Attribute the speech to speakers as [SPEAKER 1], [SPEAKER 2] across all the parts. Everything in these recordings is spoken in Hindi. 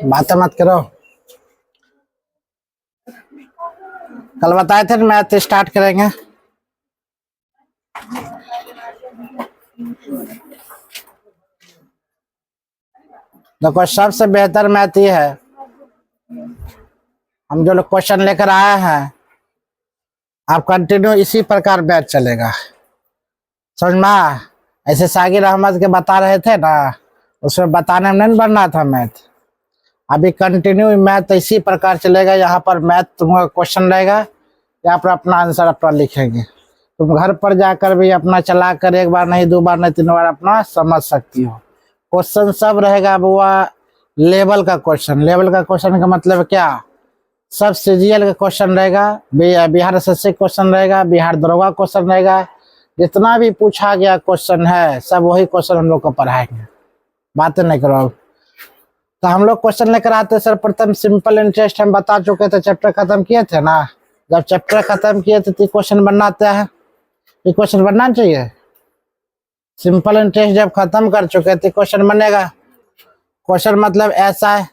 [SPEAKER 1] बातें मत करो। कल बताए थे मैथ स्टार्ट करेंगे। देखो सबसे बेहतर मैथ ये है, हम जो लोग क्वेश्चन लेकर आए हैं आप कंटिन्यू इसी प्रकार मैथ चलेगा, समझ में आया? ऐसे सागिर अहमद के बता रहे थे ना, उसमें बताने में नहीं बनना था मैथ। अभी कंटिन्यू मैथ इसी प्रकार चलेगा। यहाँ पर मैथ तुम्हारा क्वेश्चन रहेगा, यहाँ पर अपना आंसर अपना लिखेंगे। तुम घर पर जाकर भी अपना चला कर एक बार नहीं, दो बार नहीं, तीन बार अपना समझ सकती हो। क्वेश्चन सब रहेगा बुआ लेवल का क्वेश्चन। लेवल का क्वेश्चन का मतलब क्या? सब सीजीएल का क्वेश्चन रहेगा, बिहार एसएससी क्वेश्चन रहेगा, बिहार दरोगा क्वेश्चन रहेगा। जितना भी पूछा गया क्वेश्चन है सब वही क्वेश्चन हम लोग को पढ़ाएंगे। बातें नहीं करो। तो हम लोग क्वेश्चन लेकर आते सर, प्रथम सिंपल इंटरेस्ट हम बता चुके थे, चैप्टर खत्म किए थे ना। जब चैप्टर खत्म किए थे तो क्वेश्चन बनना आता है, ये क्वेश्चन बनना चाहिए। सिंपल इंटरेस्ट जब खत्म कर चुके थे क्वेश्चन बनेगा। क्वेश्चन मतलब ऐसा है,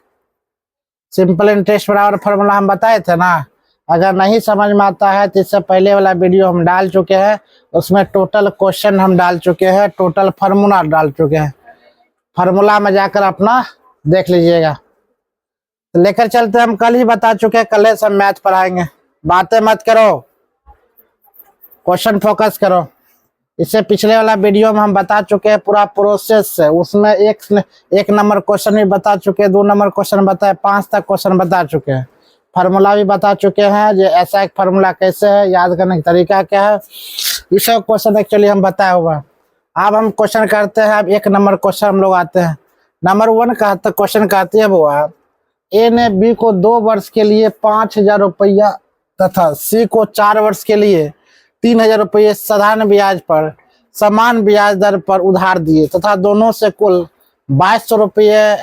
[SPEAKER 1] सिंपल इंटरेस्ट बराबर फॉर्मूला हम बताए थे ना। अगर नहीं समझ में आता है तो इससे पहले वाला वीडियो हम डाल चुके हैं, उसमें टोटल क्वेश्चन हम डाल चुके हैं, टोटल फार्मूला डाल चुके हैं। फार्मूला में जाकर अपना देख लीजिएगा। तो लेकर चलते हम, कल ही बता चुके हैं, कल सब मैथ पढ़ाएंगे। बातें मत करो, क्वेश्चन फोकस करो। इससे पिछले वाला वीडियो में हम बता चुके हैं पूरा प्रोसेस से, उसमें एक नंबर क्वेश्चन भी बता चुके हैं, 2 नंबर क्वेश्चन बताए, 5 तक क्वेश्चन बता चुके हैं, फार्मूला भी बता चुके हैं। जो ऐसा एक फार्मूला कैसे है, याद करने का तरीका क्या है, ये सब क्वेश्चन एक्चुअली हम बताया हुआ। अब हम क्वेश्चन करते हैं। अब 1 नंबर क्वेश्चन हम लोग आते हैं। नंबर 1 का क्वेश्चन कहती है बुआ, ए ने बी को 2 वर्ष के लिए 5,000 रुपया तथा सी को 4 वर्ष के लिए 3,000 रुपये साधारण ब्याज पर समान ब्याज दर पर उधार दिए तथा दोनों से कुल 2,200 रुपये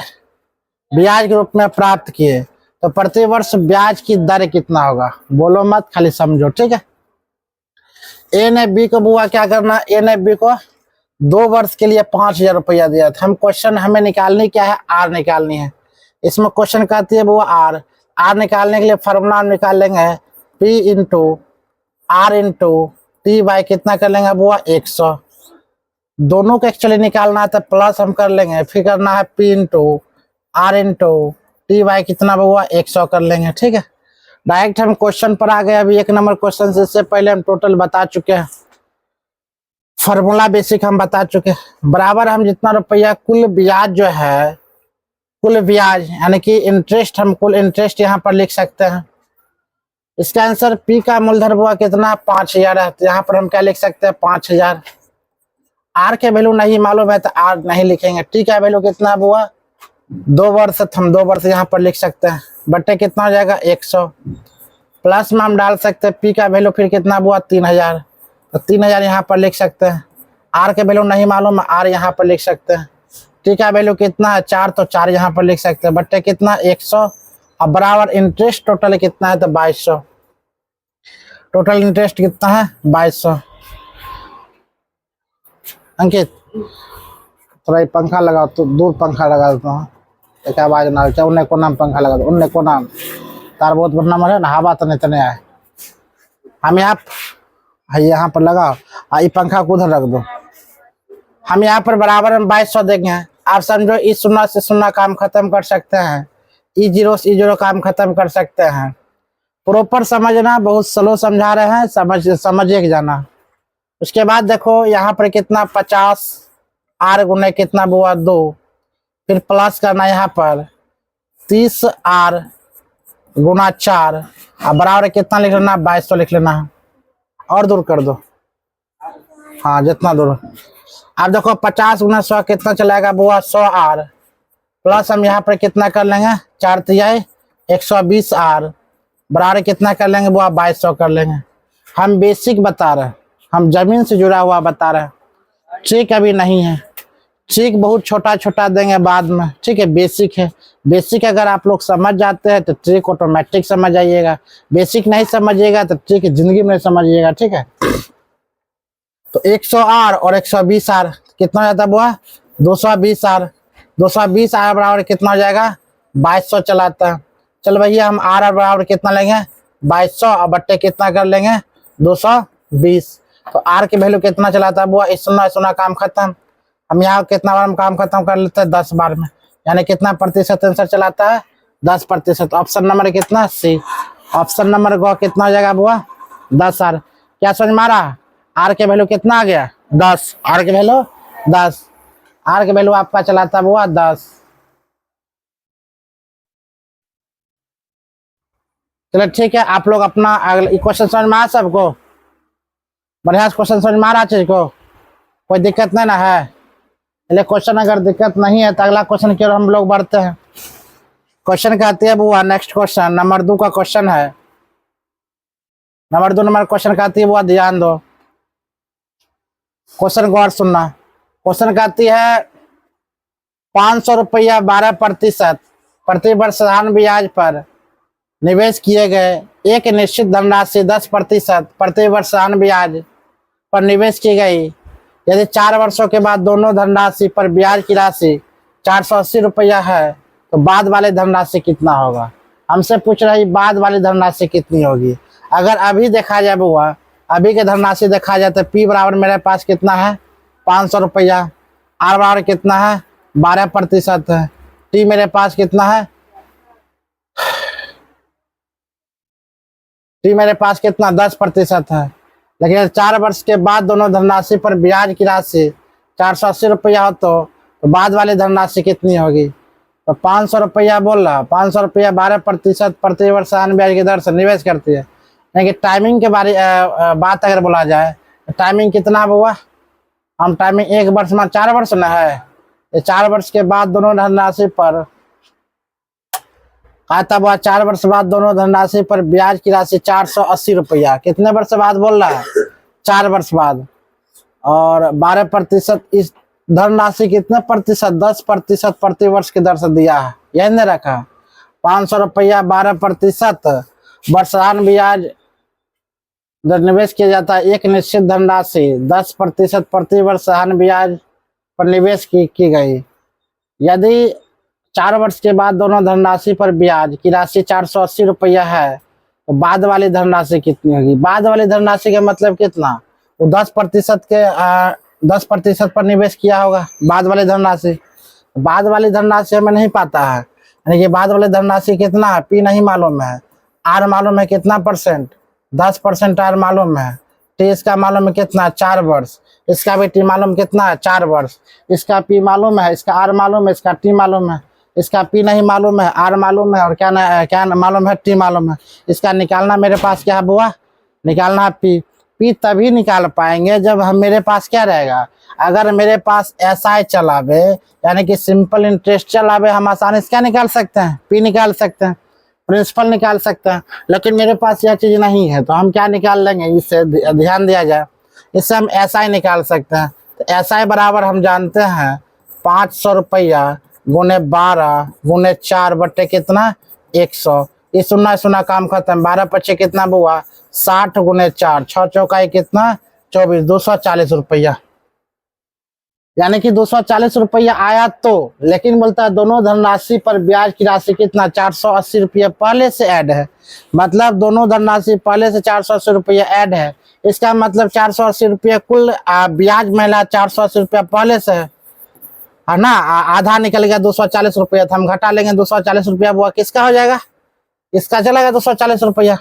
[SPEAKER 1] ब्याज के रूप में प्राप्त किए, तो प्रति वर्ष ब्याज की दर कितना होगा? बोलो मत, खाली समझो, ठीक है। ए ने बी को बुआ क्या करना, ए ने बी को 2 वर्ष के लिए 5,000 रुपया दिया था। हम क्वेश्चन हमें निकालनी क्या है, आर निकालनी है। इसमें क्वेश्चन कहती है बुआ आर निकालने के लिए फॉर्मूला हम निकाल लेंगे, P into R into T by कितना कर लेंगे बुआ 100। दोनों को एक्चुअली निकालना है तो प्लस हम कर लेंगे, फिर करना है P into R into T by कितना बुआ 100 कर लेंगे, ठीक है। डायरेक्ट हम क्वेश्चन पर आ गए। अभी 1 नंबर क्वेश्चन से इससे पहले हम टोटल बता चुके हैं, फॉर्मूला बेसिक हम बता चुके हैं। बराबर हम जितना रुपया कुल ब्याज जो है, कुल ब्याज यानी कि इंटरेस्ट, हम कुल इंटरेस्ट यहाँ पर लिख सकते हैं। इसका आंसर पी का मूलधन बुआ कितना 5,000 है, तो यहाँ पर हम क्या लिख सकते हैं 5,000। आर के वैल्यू नहीं मालूम है तो आर नहीं लिखेंगे। टी का वैल्यू कितना बुआ 2 वर्ष, हम 2 वर्ष यहाँ पर लिख सकते हैं, बट्टे कितना हो जाएगा 100। प्लस में हम डाल सकते हैं पी का वैल्यू फिर कितना बुआ 3,000, तो 3,000 यहाँ पर लिख सकते हैं। आर के वैल्यू नहीं मालूम, आर यहाँ पर लिख सकते हैं। टी का वैल्यू कितना है 4, तो 4 यहाँ पर लिख सकते हैं, बट्टे कितना 100। अब बराबर इंटरेस्ट टोटल कितना है तो 2,200। टोटल इंटरेस्ट कितना है 2,200। अंकित थोड़ा ये पंखा लगाओ, तो दूर पंखा लगा देता हूँ, एक आवाज ना हो। उन्हें को नाम पंखा लगा दो, उन्हें को नाम तार बहुत बढ़िया मरे ना, हवा तो नहीं आए। हम यहाँ पर लगाओ, ये पंखा को उधर रख दो। हम यहाँ पर बराबर में 2,200 देंगे। आप समझो इस 0 से 0 काम खत्म कर सकते हैं, E0 से E0 काम खत्म कर सकते हैं। प्रॉपर समझना, बहुत स्लो समझा रहे हैं, समझिए जाना। उसके बाद देखो यहाँ पर कितना 50 आर गुने कितना बुआ 2, फिर प्लस करना यहाँ पर 30 आर गुना 4, अब बराबर कितना लिख लेना 2,200 लिख लेना है। और दूर कर दो, हाँ जितना दूर। अब देखो 50 गुना 100 कितना चलाएगा बुआ 100 आर, प्लस हम यहाँ पर कितना कर लेंगे 4 तिहाई 120 आर, बराबर कितना कर लेंगे बुआ 2,200 कर लेंगे। हम बेसिक बता रहे हैं, हम जमीन से जुड़ा हुआ बता रहे हैं, ट्रिक अभी नहीं है। ट्रिक बहुत छोटा छोटा देंगे बाद में, ठीक है। बेसिक है, बेसिक अगर आप लोग समझ जाते हैं तो ट्रिक ऑटोमेटिक समझ आइएगा। बेसिक नहीं समझिएगा तो ट्रिक जिंदगी में नहीं समझिएगा, ठीक है। तो 100 आर और 120 आर कितना हो जाता है बुआ 220 आर। 220 आर बराबर कितना हो जाएगा 2200 चलाता है। चल भैया हम आर बराबर कितना लेंगे 2200 और बट्टे कितना कर लेंगे 220। तो आर की वैल्यू कितना चलाता है बुआ, इस सुना काम खत्म। हम यहाँ कितना बार में काम खत्म कर लेते हैं 10 बार में, यानी कितना प्रतिशत आंसर चलाता है 10%। ऑप्शन नंबर कितना सी। ऑप्शन नंबर ग कितना हो जाएगा बुआ 10 आर। क्या समझ मारा, आर के वैल्यू कितना आ गया 10, आर के वैल्यू 10, आर के वैल्यू आपका चलाता है बुआ 10। चलो ठीक है, आप लोग अपना अगला क्वेश्चन समझ में आया सबको, बढ़िया क्वेश्चन समझ में आ रहा चीज को, कोई दिक्कत नहीं ना है। चलिए क्वेश्चन अगर दिक्कत नहीं है तो अगला क्वेश्चन की ओर हम लोग बढ़ते हैं। क्वेश्चन कहती है बुआ, नेक्स्ट क्वेश्चन नंबर 2 का क्वेश्चन है। नंबर 2 नंबर क्वेश्चन कहती है बुआ, ध्यान दो, क्वेश्चन गौर सुनना। क्वेश्चन कहती है 500 रुपया 12% प्रति वर्ष साधारण ब्याज पर निवेश किए गए एक निश्चित धनराशि 10% प्रति वर्ष साधारण ब्याज पर निवेश की गई। यदि 4 वर्षों के बाद दोनों धनराशि पर ब्याज की राशि 480 रुपया है तो बाद वाली धनराशि कितना होगा। हमसे पूछ रही बाद वाली धनराशि कितनी होगी। अगर अभी देखा जाए बुआ, अभी के धनराशि देखा जाए तो पी बराबर मेरे पास कितना है 500 रुपया, आर बराबर कितना है 12% है, टी मेरे पास कितना है, टी मेरे पास कितना 10% है। लेकिन 4 वर्ष के बाद दोनों धनराशि पर ब्याज की राशि 480 रुपया हो तो बाद वाली धनराशि कितनी होगी। तो 500 रुपया बोल रहा, 500 रुपया 12% प्रति वर्ष साधारण ब्याज की दर से निवेश करती है। लेकिन टाइमिंग के बारे बात अगर बोला जाए तो टाइमिंग कितना हुआ, हम टाइमिंग 1 वर्ष में 4 वर्ष ना है, ये 4 वर्ष के बाद दोनों धनराशि पर आता हुआ 4 वर्ष बाद दोनों धनराशि पर ब्याज की राशि 480 रुपया, कितने वर्ष बाद बोल रहा है 4 वर्ष बाद, और 12% इस धनराशि कितने प्रतिशत 10% प्रति वर्ष की दर से दिया है, यही नहीं रखा। 500 रुपया 12% वर्ष साधारण ब्याज दर निवेश किया जाता है एक निश्चित धनराशि 10% प्रति वर्ष साधारण ब्याज पर निवेश की गई। यदि 4 वर्ष के बाद दोनों धनराशि पर ब्याज की राशि 480 रुपया है तो बाद वाली धनराशि कितनी होगी। बाद वाली धनराशि का मतलब कितना, वो 10% पर निवेश किया होगा बाद वाली धनराशि। बाद वाली धनराशि हमें नहीं पता है, यानी कि बाद वाली धनराशि कितना है, पी नहीं मालूम है, आर मालूम है कितना परसेंट 10% आर मालूम है, टी इसका मालूम है कितना 4 वर्ष, इसका भी टी मालूम कितना है 4 वर्ष, इसका पी मालूम है, इसका आर मालूम है, इसका टी मालूम है, इसका पी नहीं मालूम है, आर मालूम है, और क्या मालूम है टी मालूम है। इसका निकालना मेरे पास क्या है बुआ, निकालना है पी। पी तभी निकाल पाएंगे जब हम मेरे पास क्या रहेगा, अगर मेरे पास एसआई चलावे यानी कि सिंपल इंटरेस्ट चलावे हम आसानी से क्या निकाल सकते हैं, पी निकाल सकते हैं, प्रिंसिपल निकाल सकते हैं। लेकिन मेरे पास यह चीज नहीं है तो हम क्या निकाल लेंगे, इससे ध्यान दिया जाए, इससे हम एसआई निकाल सकते हैं। तो एसआई बराबर हम जानते हैं 500 रुपया गुने 12 गुने 4 बट्टे कितना 100। ये सुना काम खत्म। 12 पच्चे कितना बुआ 60 गुने 4, 6 चौकाई कितना 24, 240 रुपया, यानी कि 240 रुपया आया तो, लेकिन बोलता है दोनों धनराशि पर ब्याज की राशि कितना 480 रुपया पहले से ऐड है, मतलब दोनों धनराशि पहले से 480 रुपया ऐड है। इसका मतलब 480 रुपया कुल ब्याज महिला 480 रुपया पहले से है ना, आधा निकल गया 240 रुपया, तो हम घटा लेंगे 240 रुपया, वो किसका हो जाएगा, इसका चलेगा 240 रुपया,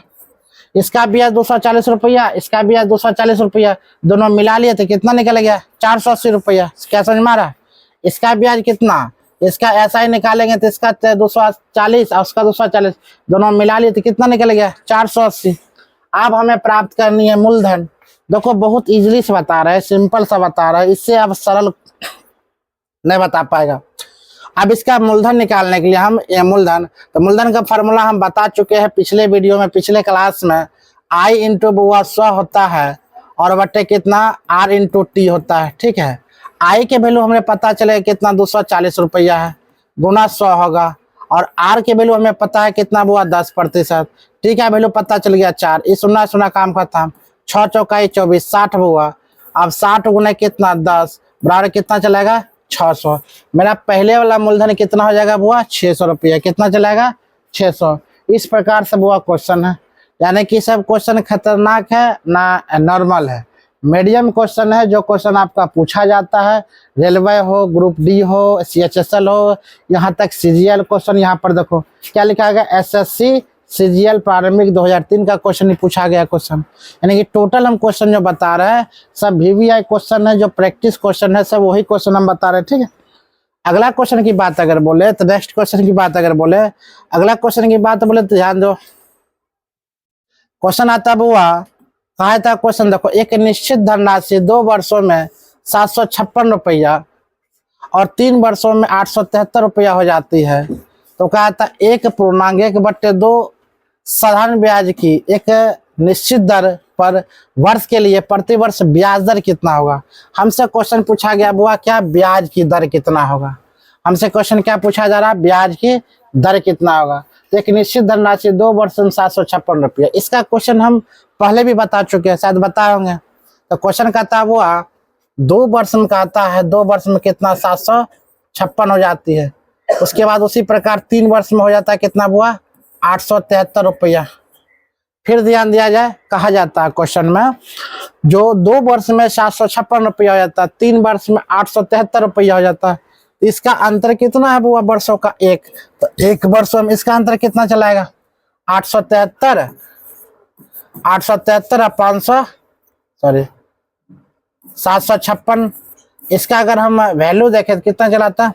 [SPEAKER 1] इसका ब्याज 240 रुपया, इसका ब्याज 240 रुपया, दोनों मिला लिए तो कितना निकल गया 480 रुपया। क्या समझ में आ रहा, इसका ब्याज कितना, इसका ऐसा ही निकालेंगे तो इसका 240 और उसका 240, दोनों मिला लिए तो कितना निकल गया 480। अब हमें प्राप्त करनी है मूलधन। देखो बहुत इजीली से बता रहे हैं, सिंपल सा बता रहा है, इससे अब सरल नहीं बता पाएगा। अब इसका मूलधन निकालने के लिए हम ये मूलधन, तो मूलधन का फॉर्मूला हम बता चुके हैं पिछले वीडियो में, पिछले क्लास में। आई इंटू बुआ 100 होता है और बट्टे कितना आर इंटू टी होता है, ठीक है। आई के वैल्यू हमें पता चले कितना 240 रुपया है, गुना 100 होगा, और आर के वैल्यू हमें पता है कितना बुआ 10%, ठीक है, वैल्यू पता चल गया 4। ये सुना काम खत्म। 6 चौकाई 24, 60 बुआ। अब 60 गुने कितना 10 बराबर कितना चलेगा 600। मेरा पहले वाला मूलधन कितना हो जाएगा बुआ? 600 रुपया। कितना चलेगा? 600। इस प्रकार से बुआ क्वेश्चन है, यानी कि सब क्वेश्चन खतरनाक है ना नॉर्मल है, मीडियम क्वेश्चन है। जो क्वेश्चन आपका पूछा जाता है, रेलवे हो, ग्रुप डी हो, CHSL हो, यहाँ तक CGL क्वेश्चन। यहाँ पर देखो क्या लिखा गया, SSC CGL प्रारंभिक 2003 का क्वेश्चन ही पूछा गया क्वेश्चन। यानी कि टोटल हम क्वेश्चन जो बता रहे हैं सब VVI क्वेश्चन है, जो प्रैक्टिस क्वेश्चन है सब वही क्वेश्चन हम बता रहे हैं, ठीक है। अगला क्वेश्चन की बात अगर बोले तो नेक्स्ट क्वेश्चन की बात अगर बोले, अगला क्वेश्चन की बात बोले तो ध्यान दो। क्वेश्चन आता बुआ, कहा था क्वेश्चन देखो, एक निश्चित धनराशि 2 वर्षों में 756 रुपया और 3 वर्षों में 873 रुपया हो जाती है, तो कहा था 1/1/2 साधारण ब्याज की एक निश्चित दर पर वर्ष के लिए प्रति वर्ष ब्याज दर कितना होगा। हमसे क्वेश्चन पूछा गया बुआ क्या, ब्याज की दर कितना होगा। हमसे क्वेश्चन क्या पूछा जा रहा है, ब्याज की दर कितना होगा। तो एक निश्चित धनराशि 2 वर्ष में 756 रुपया, इसका क्वेश्चन हम पहले भी बता चुके हैं, शायद बताए होंगे। तो क्वेश्चन कहता हुआ 2 वर्ष में कहता है, 2 वर्ष में कितना 756 हो जाती है। उसके बाद उसी प्रकार 3 वर्ष में हो जाता है कितना बुआ, 873 रुपया। फिर ध्यान दिया जाए, कहा जाता है क्वेश्चन में जो 2 वर्ष में 756 रुपया हो जाता है, 3 वर्ष में 873 रुपया हो जाता है, इसका अंतर कितना है बुआ वर्षों का? 1। तो 1 वर्षों में इसका अंतर कितना चलाएगा? 873 और 500 सॉरी 756। इसका अगर हम वैल्यू देखें तो कितना चलाता है?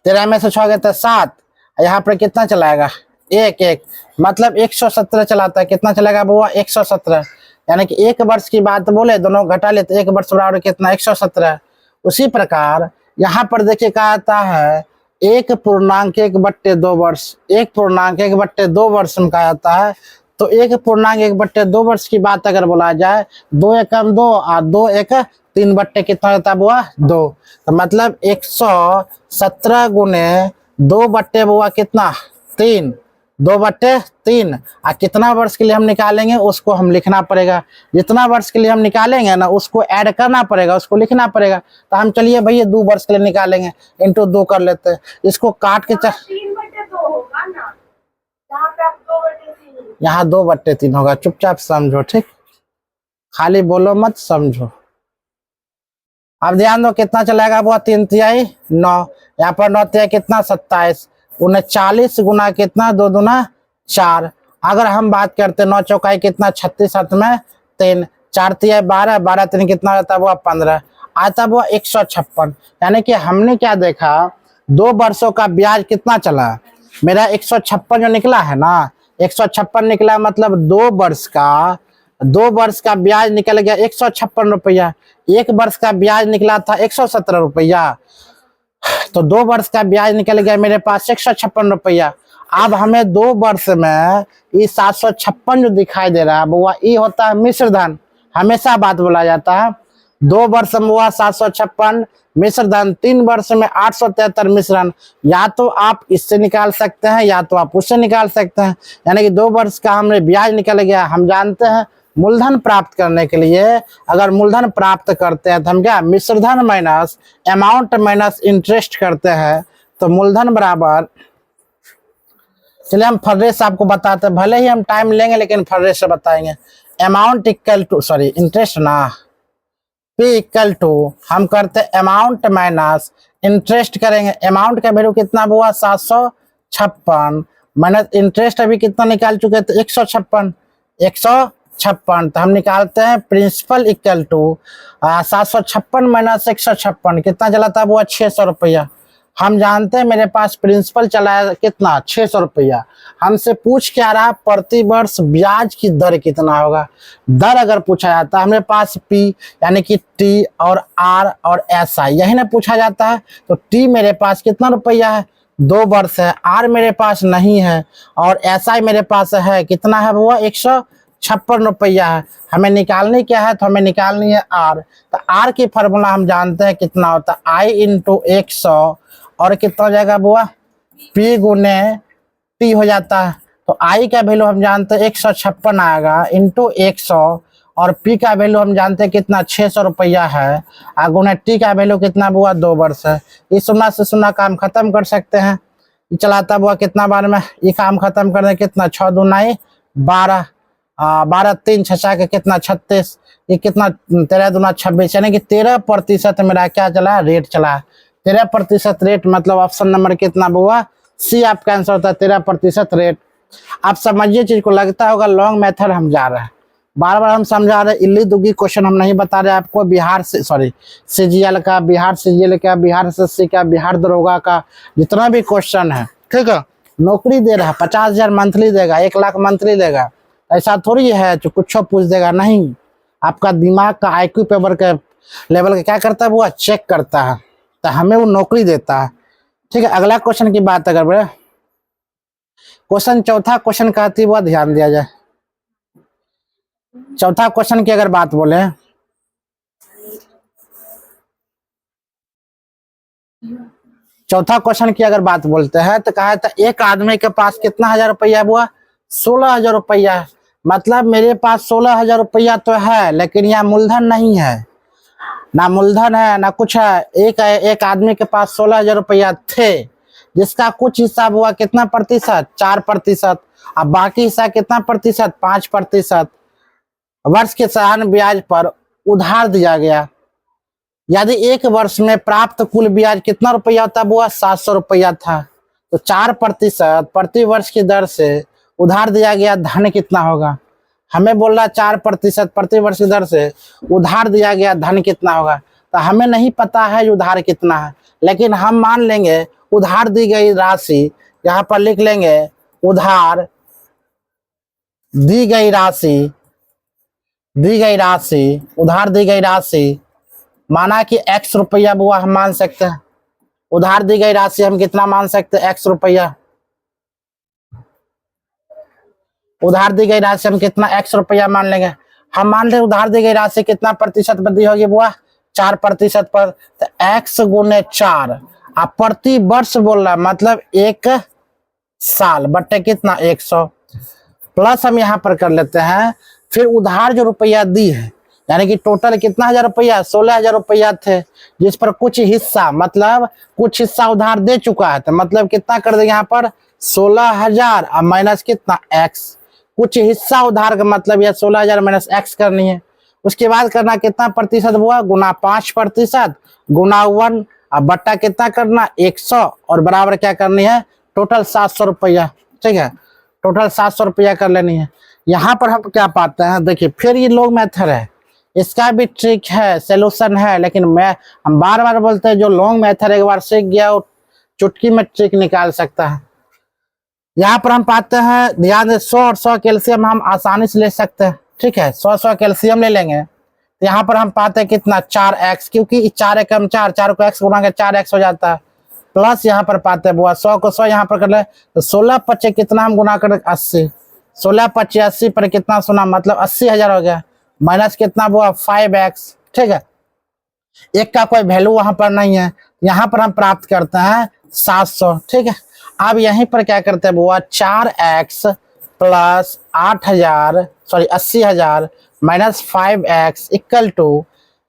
[SPEAKER 1] 13 में से 6 गया तो 7, यहाँ पर कितना चलाएगा? 1 मतलब 117 चलाता है। कितना चलेगा बुआ? 117। यानी कि 1 वर्ष की बात बोले, दोनों घटा ले तो 1 वर्ष बराबर कितना? 117। उसी प्रकार यहाँ पर देखिए कहा आता है 1/1/2 वर्ष, 1/1/2 वर्ष में कहा जाता है। तो 1/1/2 वर्ष की बात अगर बोला जाए, 2 एकम 2 और 2 एक 3 बट्टे कितना होता है बुआ? 2। तो मतलब 117 गुने 2 बट्टे बुआ कितना? 3, 2/3। और कितना वर्ष के लिए हम निकालेंगे उसको हम लिखना पड़ेगा, जितना वर्ष के लिए हम निकालेंगे ना उसको ऐड करना पड़ेगा, उसको लिखना पड़ेगा। तो हम चलिए भैया 2 वर्ष के लिए निकालेंगे, इंटू 2 कर लेते हैं, इसको काट के
[SPEAKER 2] 3/2 होगा ना, यहाँ पे आप 2/3
[SPEAKER 1] यहाँ 2/3 होगा। चुपचाप समझो, ठीक, खाली बोलो मत, समझो। अब ध्यान दो कितना चलेगा बुआ? 3 तिहाई 9, यहाँ पर 9 तिहाई कितना? 27, 39 गुना कितना? 2 दूना 4। अगर हम बात करते 9 चौकाई कितना? 36, 7 में 3, 4 तिहाई 12, 12 3 कितना रहता है बुआ? 15, आता बुआ 156। यानी कि हमने क्या देखा, 2 वर्षों का ब्याज कितना चला? मेरा 156 जो निकला है ना, 156 निकला, मतलब 2 वर्ष का ब्याज निकल गया 156 रुपया। 1 वर्ष का ब्याज निकला था 117 रुपया, तो 2 वर्ष का ब्याज निकल गया मेरे पास 156 रुपया। अब हमें 2 वर्ष में ये 756 जो दिखाई दे रहा है बुआ, ये होता है मिश्र धन। हमेशा बात बोला जाता है 2 वर्ष में हुआ 756 मिश्र धन, 3 वर्ष में 873 मिश्रण। या तो आप इससे निकाल सकते हैं या तो आप उससे निकाल सकते हैं। यानी कि 2 वर्ष का हमने ब्याज निकल गया। हम जानते हैं मूलधन प्राप्त करने के लिए, अगर मूलधन प्राप्त करते हैं तो हम क्या, मिश्रधन माइनस अमाउंट माइनस इंटरेस्ट करते हैं, तो मूलधन बराबर, चलिए हम फर्रे से आपको बताते हैं, भले ही हम टाइम लेंगे लेकिन फर्रे से बताएंगे। Amount equal to, sorry interest ना, P इक्वल टू हम करते अमाउंट माइनस इंटरेस्ट करेंगे। अमाउंट का वैल्यू कितना हुआ? 756 माइनस इंटरेस्ट अभी कितना निकाल चुके हैं? तो 156, 156। तो हम निकालते हैं प्रिंसिपल इक्वल टू 756 माइनस 156 कितना चला था वो? 600 रुपया। हम जानते हैं मेरे पास प्रिंसिपल चला है कितना? 600 रुपया। हमसे पूछ क्या रहा? प्रति वर्ष ब्याज की दर कितना होगा। दर अगर पूछा जाता है हमारे पास P यानी कि T और R और SI यही ना पूछा जाता है। तो T मेरे पास कितना रुपया है? 2 वर्ष है। R मेरे पास नहीं है और SI मेरे पास है, कितना है वो? 156 रुपया है। हमें निकालनी क्या है? तो हमें निकालनी है R। तो R की फार्मूला हम जानते हैं कितना होता है? I इंटू 100 और कितना हो जाएगा बुआ? P गुने T हो जाता है। तो I का वैल्यू हम जानते हैं 156 आएगा इंटू 100 और पी का वैल्यू हम जानते हैं कितना 600 रुपया है। गुना टी का वैल्यू कितना हुआ 2 वर्ष है। इस 0 से 0 काम खत्म कर सकते हैं। ये चलाता हुआ कितना बार में ये काम खत्म कर दे कितना 6 दूनाई 12 12 3 6 के कितना 36 ये कितना 13 दूना 26 यानी कि 13% मेरा क्या चला रेट चला। 13% रेट मतलब ऑप्शन नंबर कितना हुआ सी आपका आंसर होता है 13% रेट। आप समझिए चीज को लगता होगा लॉन्ग मेथड हम जा रहे हैं बार बार हम समझा रहे इल्ली दुगी क्वेश्चन हम नहीं बता रहे आपको। बिहार से सॉरी सीजीएल का बिहार सीजीएल का बिहार एसएससी का बिहार दरोगा का जितना भी क्वेश्चन है ठीक है नौकरी दे रहा है 50,000 मंथली देगा 1 लाख मंथली देगा। ऐसा थोड़ी है जो कुछ पूछ देगा नहीं। आपका दिमाग का आईक्यू पेपर के लेवल का क्या करता है वो चेक करता है तो हमें वो नौकरी देता है। ठीक है अगला क्वेश्चन की बात अगर बड़े क्वेश्चन चौथा क्वेश्चन कहती हुआ ध्यान दिया जाए। चौथा क्वेश्चन की अगर बात बोले चौथा क्वेश्चन की अगर बात बोलते हैं तो कहा था एक आदमी के पास कितना 1,000 रुपया हुआ 16,000 रुपया। मतलब मेरे पास 16,000 रुपया तो है लेकिन यहाँ मूलधन नहीं है ना मूलधन है ना कुछ है। एक आदमी के पास 16,000 रुपया थे जिसका कुछ हिस्सा हुआ कितना प्रतिशत 4%। अब बाकी हिस्सा कितना प्रतिशत 5%। वर्ष के साधारण ब्याज पर उधार दिया गया। यदि 1 वर्ष में प्राप्त कुल ब्याज कितना रुपया होता हुआ 700 रुपया था तो 4% प्रति वर्ष की दर से उधार दिया गया धन कितना होगा। हमें बोल रहा 4% प्रति वर्ष की दर से उधार दिया गया धन कितना होगा। तो हमें नहीं पता है उधार कितना है लेकिन हम मान लेंगे उधार दी गई राशि यहाँ पर लिख लेंगे उधार दी गई राशि उधार दी गई राशि माना कि x रुपया हुआ हम मान सकते हैं। उधार दी गई राशि हम कितना मान सकते हैं x रुपया। उधार दी गई राशि हम कितना x रुपया मान लेंगे। हम मान लें उधार दी गई राशि कितना प्रतिशत वृद्धि होगी बुआ 4% पर तो x गुने 4 आप प्रति वर्ष बोल रहा मतलब 1 साल बटे कितना 100 प्लस हम यहाँ पर कर लेते हैं। फिर उधार जो रुपया दी है यानी कि टोटल कितना 1,000 रुपया 16,000 रुपया थे जिस पर कुछ हिस्सा मतलब कुछ हिस्सा उधार दे चुका है तो मतलब कितना कर देंगे यहाँ पर 16,000 और माइनस कितना x कुछ हिस्सा उधार का मतलब यह 16,000 माइनस x करनी है। उसके बाद करना कितना प्रतिशत हुआ गुना 5% गुना 1 और बट्टा कितना करना 100 और बराबर क्या करनी है टोटल 700 रुपया। ठीक है टोटल 700 रुपया कर लेनी है। यहाँ पर हम क्या पाते हैं देखिए फिर ये लोग मेथड है इसका भी ट्रिक है सोल्यूशन है लेकिन हम बार बार बोलते हैं जो लॉन्ग मेथड एक बार सीख गया वो चुटकी में ट्रिक निकाल सकता है। यहाँ पर हम पाते हैं ध्यान दे 100 और 100 कैल्शियम हम आसानी से ले सकते हैं। ठीक है 100 कैल्शियम ले लेंगे तो यहाँ पर हम पाते हैं कितना 4x क्योंकि 4 एकम 4 को x गुना के 4x हो जाता है प्लस यहाँ पर पाते हैं बुआ 100 को 100 यहाँ पर कर ले तो 16 कितना हम गुना कर 80 16 80 पर कितना सुना मतलब 80,000 हो गया माइनस कितना हुआ 5x। ठीक है एक का कोई वैल्यू वहां पर नहीं है यहाँ पर हम प्राप्त करते हैं 700। ठीक है अब यहीं पर क्या करते हैं बुआ 4x plus 80,000 minus 5x equal to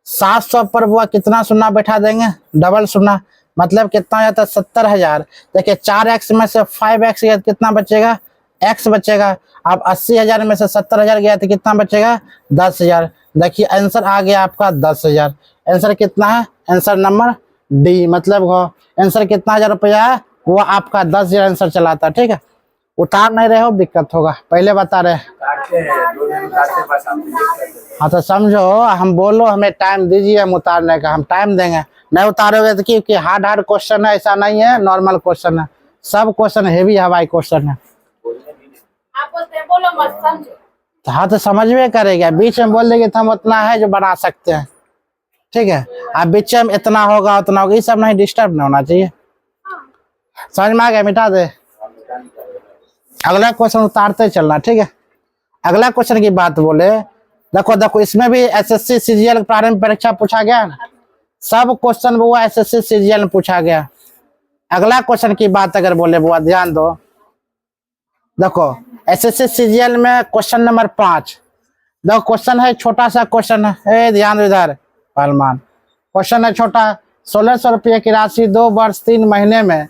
[SPEAKER 1] 700 पर बुआ कितना शून्य बैठा देंगे डबल शून्य मतलब कितना हो जाता है 70,000। देखिए 4x में से 5x गया कितना बचेगा x बचेगा। अब 80,000 में से 70,000 गया तो कितना बचेगा 10,000। देखिए आंसर आ गया आपका 10,000। आंसर कितना है आंसर नंबर डी मतलब आंसर कितना 1,000 रुपया है वो आपका 10,000 आंसर चलाता। ठीक है उतार नहीं रहे हो दिक्कत होगा पहले बता रहे हाँ तो समझो हम बोलो हमें टाइम दीजिए हम उतारने का हम टाइम देंगे नहीं उतारोगे तो क्योंकि हार्ड क्वेश्चन है ऐसा नहीं है नॉर्मल क्वेश्चन है सब क्वेश्चन हेवी हवाई क्वेश्चन है।
[SPEAKER 2] बोलो मत समझो
[SPEAKER 1] हाँ तो समझ में करेगा बीच में बोल देंगे तो हम उतना है जो बना सकते हैं। ठीक है अब बीच में इतना होगा उतना होगा ये सब नहीं डिस्टर्ब नहीं होना चाहिए। समझ में आ गया मिटा दे अगला क्वेश्चन उतारते चलना। ठीक है अगला क्वेश्चन की बात बोले देखो इसमें भी एसएससी सीजीएल प्रारंभिक परीक्षा पूछा गया ना सब क्वेश्चन वो एसएससी सीजीएल में पूछा गया। अगला क्वेश्चन की बात अगर बोले बुआ ध्यान दो देखो एसएससी सीजीएल में क्वेश्चन नंबर 5 देखो क्वेश्चन है, छोटा सा क्वेश्चन है, ध्यान दो इधर पहलवान। क्वेश्चन है छोटा, 1600 रुपये की राशि 2 वर्ष 3 महीने में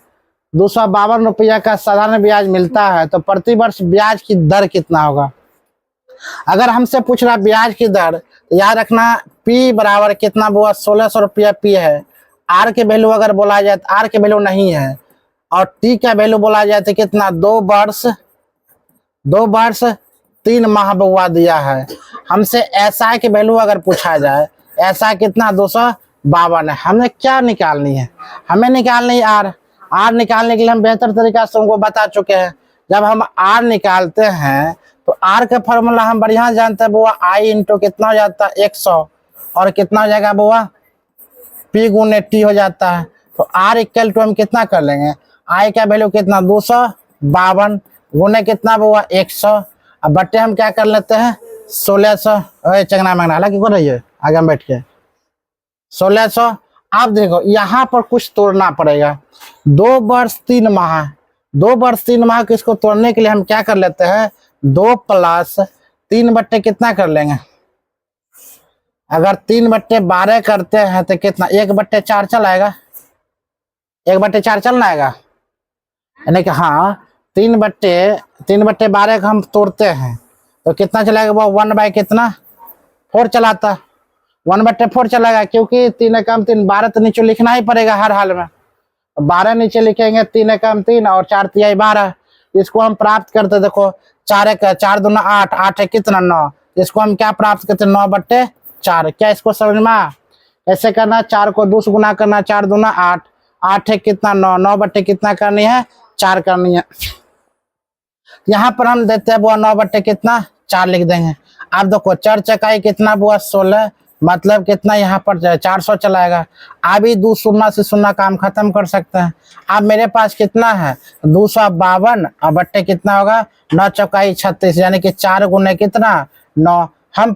[SPEAKER 1] 252 रुपया का साधारण ब्याज मिलता है, तो प्रति वर्ष ब्याज की दर कितना होगा। अगर हमसे पूछ रहा ब्याज की दर, तो याद रखना पी बराबर कितना हुआ, 1600 रुपया पी है। आर के वैल्यू अगर बोला जाए तो आर के वैल्यू नहीं है, और टी का वैल्यू बोला जाए तो कितना, 2 वर्ष 3 माह बुआ दिया है। हमसे एसआई की वैल्यू अगर पूछा जाए, एसआई कितना 252 है। हमें क्या निकालनी है, हमें निकालनी है आर निकालने के लिए हम बेहतर तरीका से उनको बता चुके हैं। जब हम आर निकालते हैं तो आर का फॉर्मूला हम बढ़िया जानते हैं बुआ, आई इंटू कितना हो जाता है 100, और कितना हो जाएगा बुआ, पी गुने टी हो जाता है। तो आर इक्वल टू हम कितना कर लेंगे, आई का वैल्यू कितना 252 गुने कितना बुआ 100, अब बट्टे हम क्या कर लेते हैं 1600, चंगना मंगना हालांकि कर रही है आगे हम बैठ के 1600। आप देखो यहाँ पर कुछ तोड़ना पड़ेगा, 2 वर्ष 3 माह, 2 वर्ष 3 माह को इसको तोड़ने के लिए हम क्या कर लेते हैं 2 प्लस 3 बट्टे कितना कर लेंगे, अगर 3 बट्टे 12 करते हैं तो कितना 1 बट्टे 4 चल आएगा, 1 बट्टे 4 चलना आएगा, यानी कि हाँ 3 बट्टे 12 को हम तोड़ते हैं तो कितना चलाएगा वो 1 बाय कितना 4 चलाता, 1 बट्टे 4 चलाएगा, क्योंकि 3 कम 3 12 तो नीचे लिखना ही पड़ेगा हर हाल में। 12 नीचे लिखेंगे, 3 कम 3 और 4 तिहाई 12, इसको हम प्राप्त करते, देखो 4 दूना 8, 8 है कितना 9, इसको हम क्या प्राप्त करते 9 बट्टे 4। क्या इसको समझ में ऐसे करना, 4 को 2 से गुना करना, 4 दूना 8, 8 है कितना 9, 9 बट्टे कितना करनी है 4 करनी है। यहाँ पर हम देते हैं बुआ 9 बट्टे कितना 4 लिख देंगे। अब देखो 4 चकाई कितना बुआ 16, मतलब कितना यहाँ पर 400 चलाएगा। अभी 2 शून्य से शून्य काम खत्म कर सकते हैं। अब मेरे पास कितना है 252 और बट्टे कितना होगा 9 चौकाई 36, यानी कि 4 गुने कितना 9। हम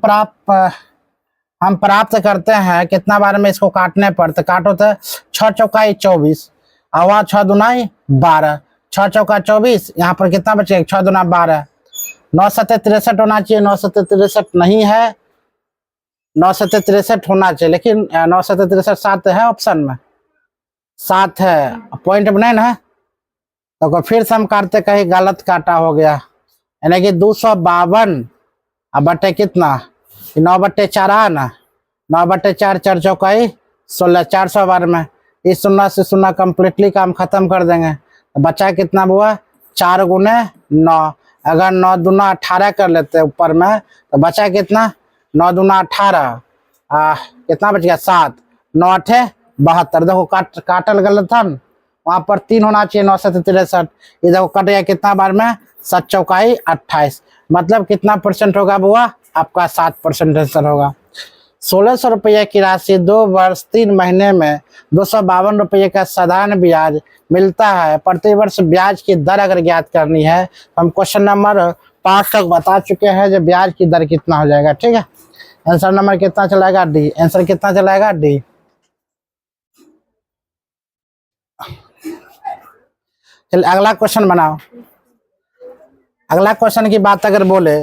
[SPEAKER 1] प्राप्त करते हैं कितना बार में इसको काटने पर, तो काटो तो 6 चौकाई 24 और 6 दुनाई 12, 6 चौका 24, यहाँ पर कितना बचेगा 6 दुना 12, 9 सत्ते 63 होना चाहिए, 9 सत्ते 63 नहीं है, 9 सत्ते 63 होना चाहिए, लेकिन 9 सत्ते 63 7 है ऑप्शन में, 7 है पॉइंट में नहीं ना, तो फिर से हम काटते कहीं गलत काटा हो गया, यानी कि 252 अब बट्टे कितना 9 बट्टे 4 आना, 9 बट्टे 4 4 चौकाई 16, 400 बार में इस शून्य से शून्य कम्प्लीटली काम खत्म कर देंगे। बचा कितना हुआ 4 गुने 9, अगर 9 दूना 18 कर लेते हैं ऊपर में तो बचा कितना 9 दूना 18, कितना बच गया 7, 9 8 72। देखो काटल गलत था, वहां पर 3 होना चाहिए, 9 सत्ते 63, ये देखो कट गया कितना बार में 7 चौकाई 28, मतलब कितना % होगा बुआ आपका 7% आंसर होगा। 1600 रुपये की राशि 2 वर्ष 3 महीने में 252 रुपये का साधारण ब्याज मिलता है, प्रति वर्ष ब्याज की दर अगर ज्ञात करनी है तो हम क्वेश्चन नंबर 5 तक बता चुके हैं जो ब्याज की दर कितना हो जाएगा। ठीक है, आंसर नंबर कितना चलाएगा डी, आंसर कितना चलाएगा डी। चलिए अगला क्वेश्चन बनाओ। अगला क्वेश्चन की बात अगर बोले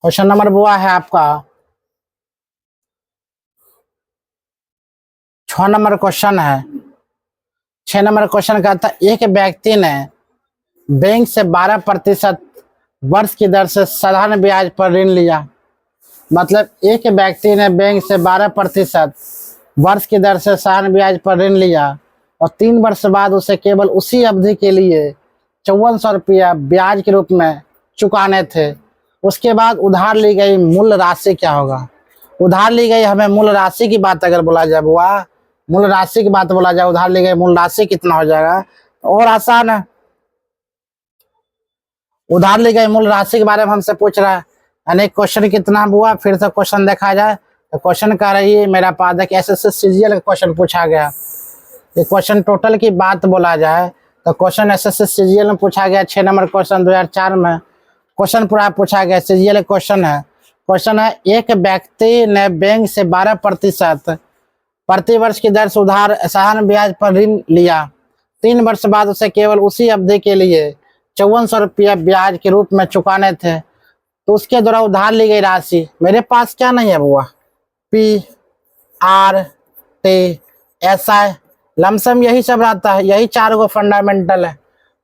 [SPEAKER 1] क्वेश्चन नंबर बुआ है आपका 6 नंबर क्वेश्चन है। 6 नंबर क्वेश्चन कहता है एक व्यक्ति ने बैंक से 12% वर्ष की दर से साधारण ब्याज पर ऋण लिया, मतलब एक व्यक्ति ने बैंक से 12% वर्ष की दर से साधारण ब्याज पर ऋण लिया और 3 वर्ष बाद उसे केवल उसी अवधि के लिए 5400 रुपया ब्याज के रूप में चुकाने थे। उसके बाद उधार ली गई मूल राशि क्या होगा। उधार ली गई हमें मूल राशि की बात अगर बोला जाए बुआ, मूल राशि की बात बोला जाए, उधार ली गई मूल राशि कितना हो जाएगा, और आसान है। उधार ली गई मूल राशि के बारे में हमसे पूछ रहा है, यानी क्वेश्चन कितना बुआ, फिर से क्वेश्चन देखा जाए तो क्वेश्चन कह रही है मेरा पादक एसएससी सीजीएल का क्वेश्चन पूछा गया। ये क्वेश्चन टोटल की बात बोला जाए तो क्वेश्चन एसएससी सीजीएल में पूछा गया 6 नंबर क्वेश्चन 2004 में क्वेश्चन पूरा पूछा गया। सीजीएल क्वेश्चन है एक व्यक्ति ने बैंक से 12% प्रतिवर्ष की दर से उधार साधारण ब्याज पर ऋण लिया। 3 वर्ष बाद उसे केवल उसी अवधि के लिए 5400 रुपया ब्याज के रूप में चुकाने थे, तो उसके द्वारा उधार ली गई राशि मेरे पास क्या नहीं है बुआ, P R T S I lump sum यही सब रहता है, यही 4 गो फंडामेंटल है।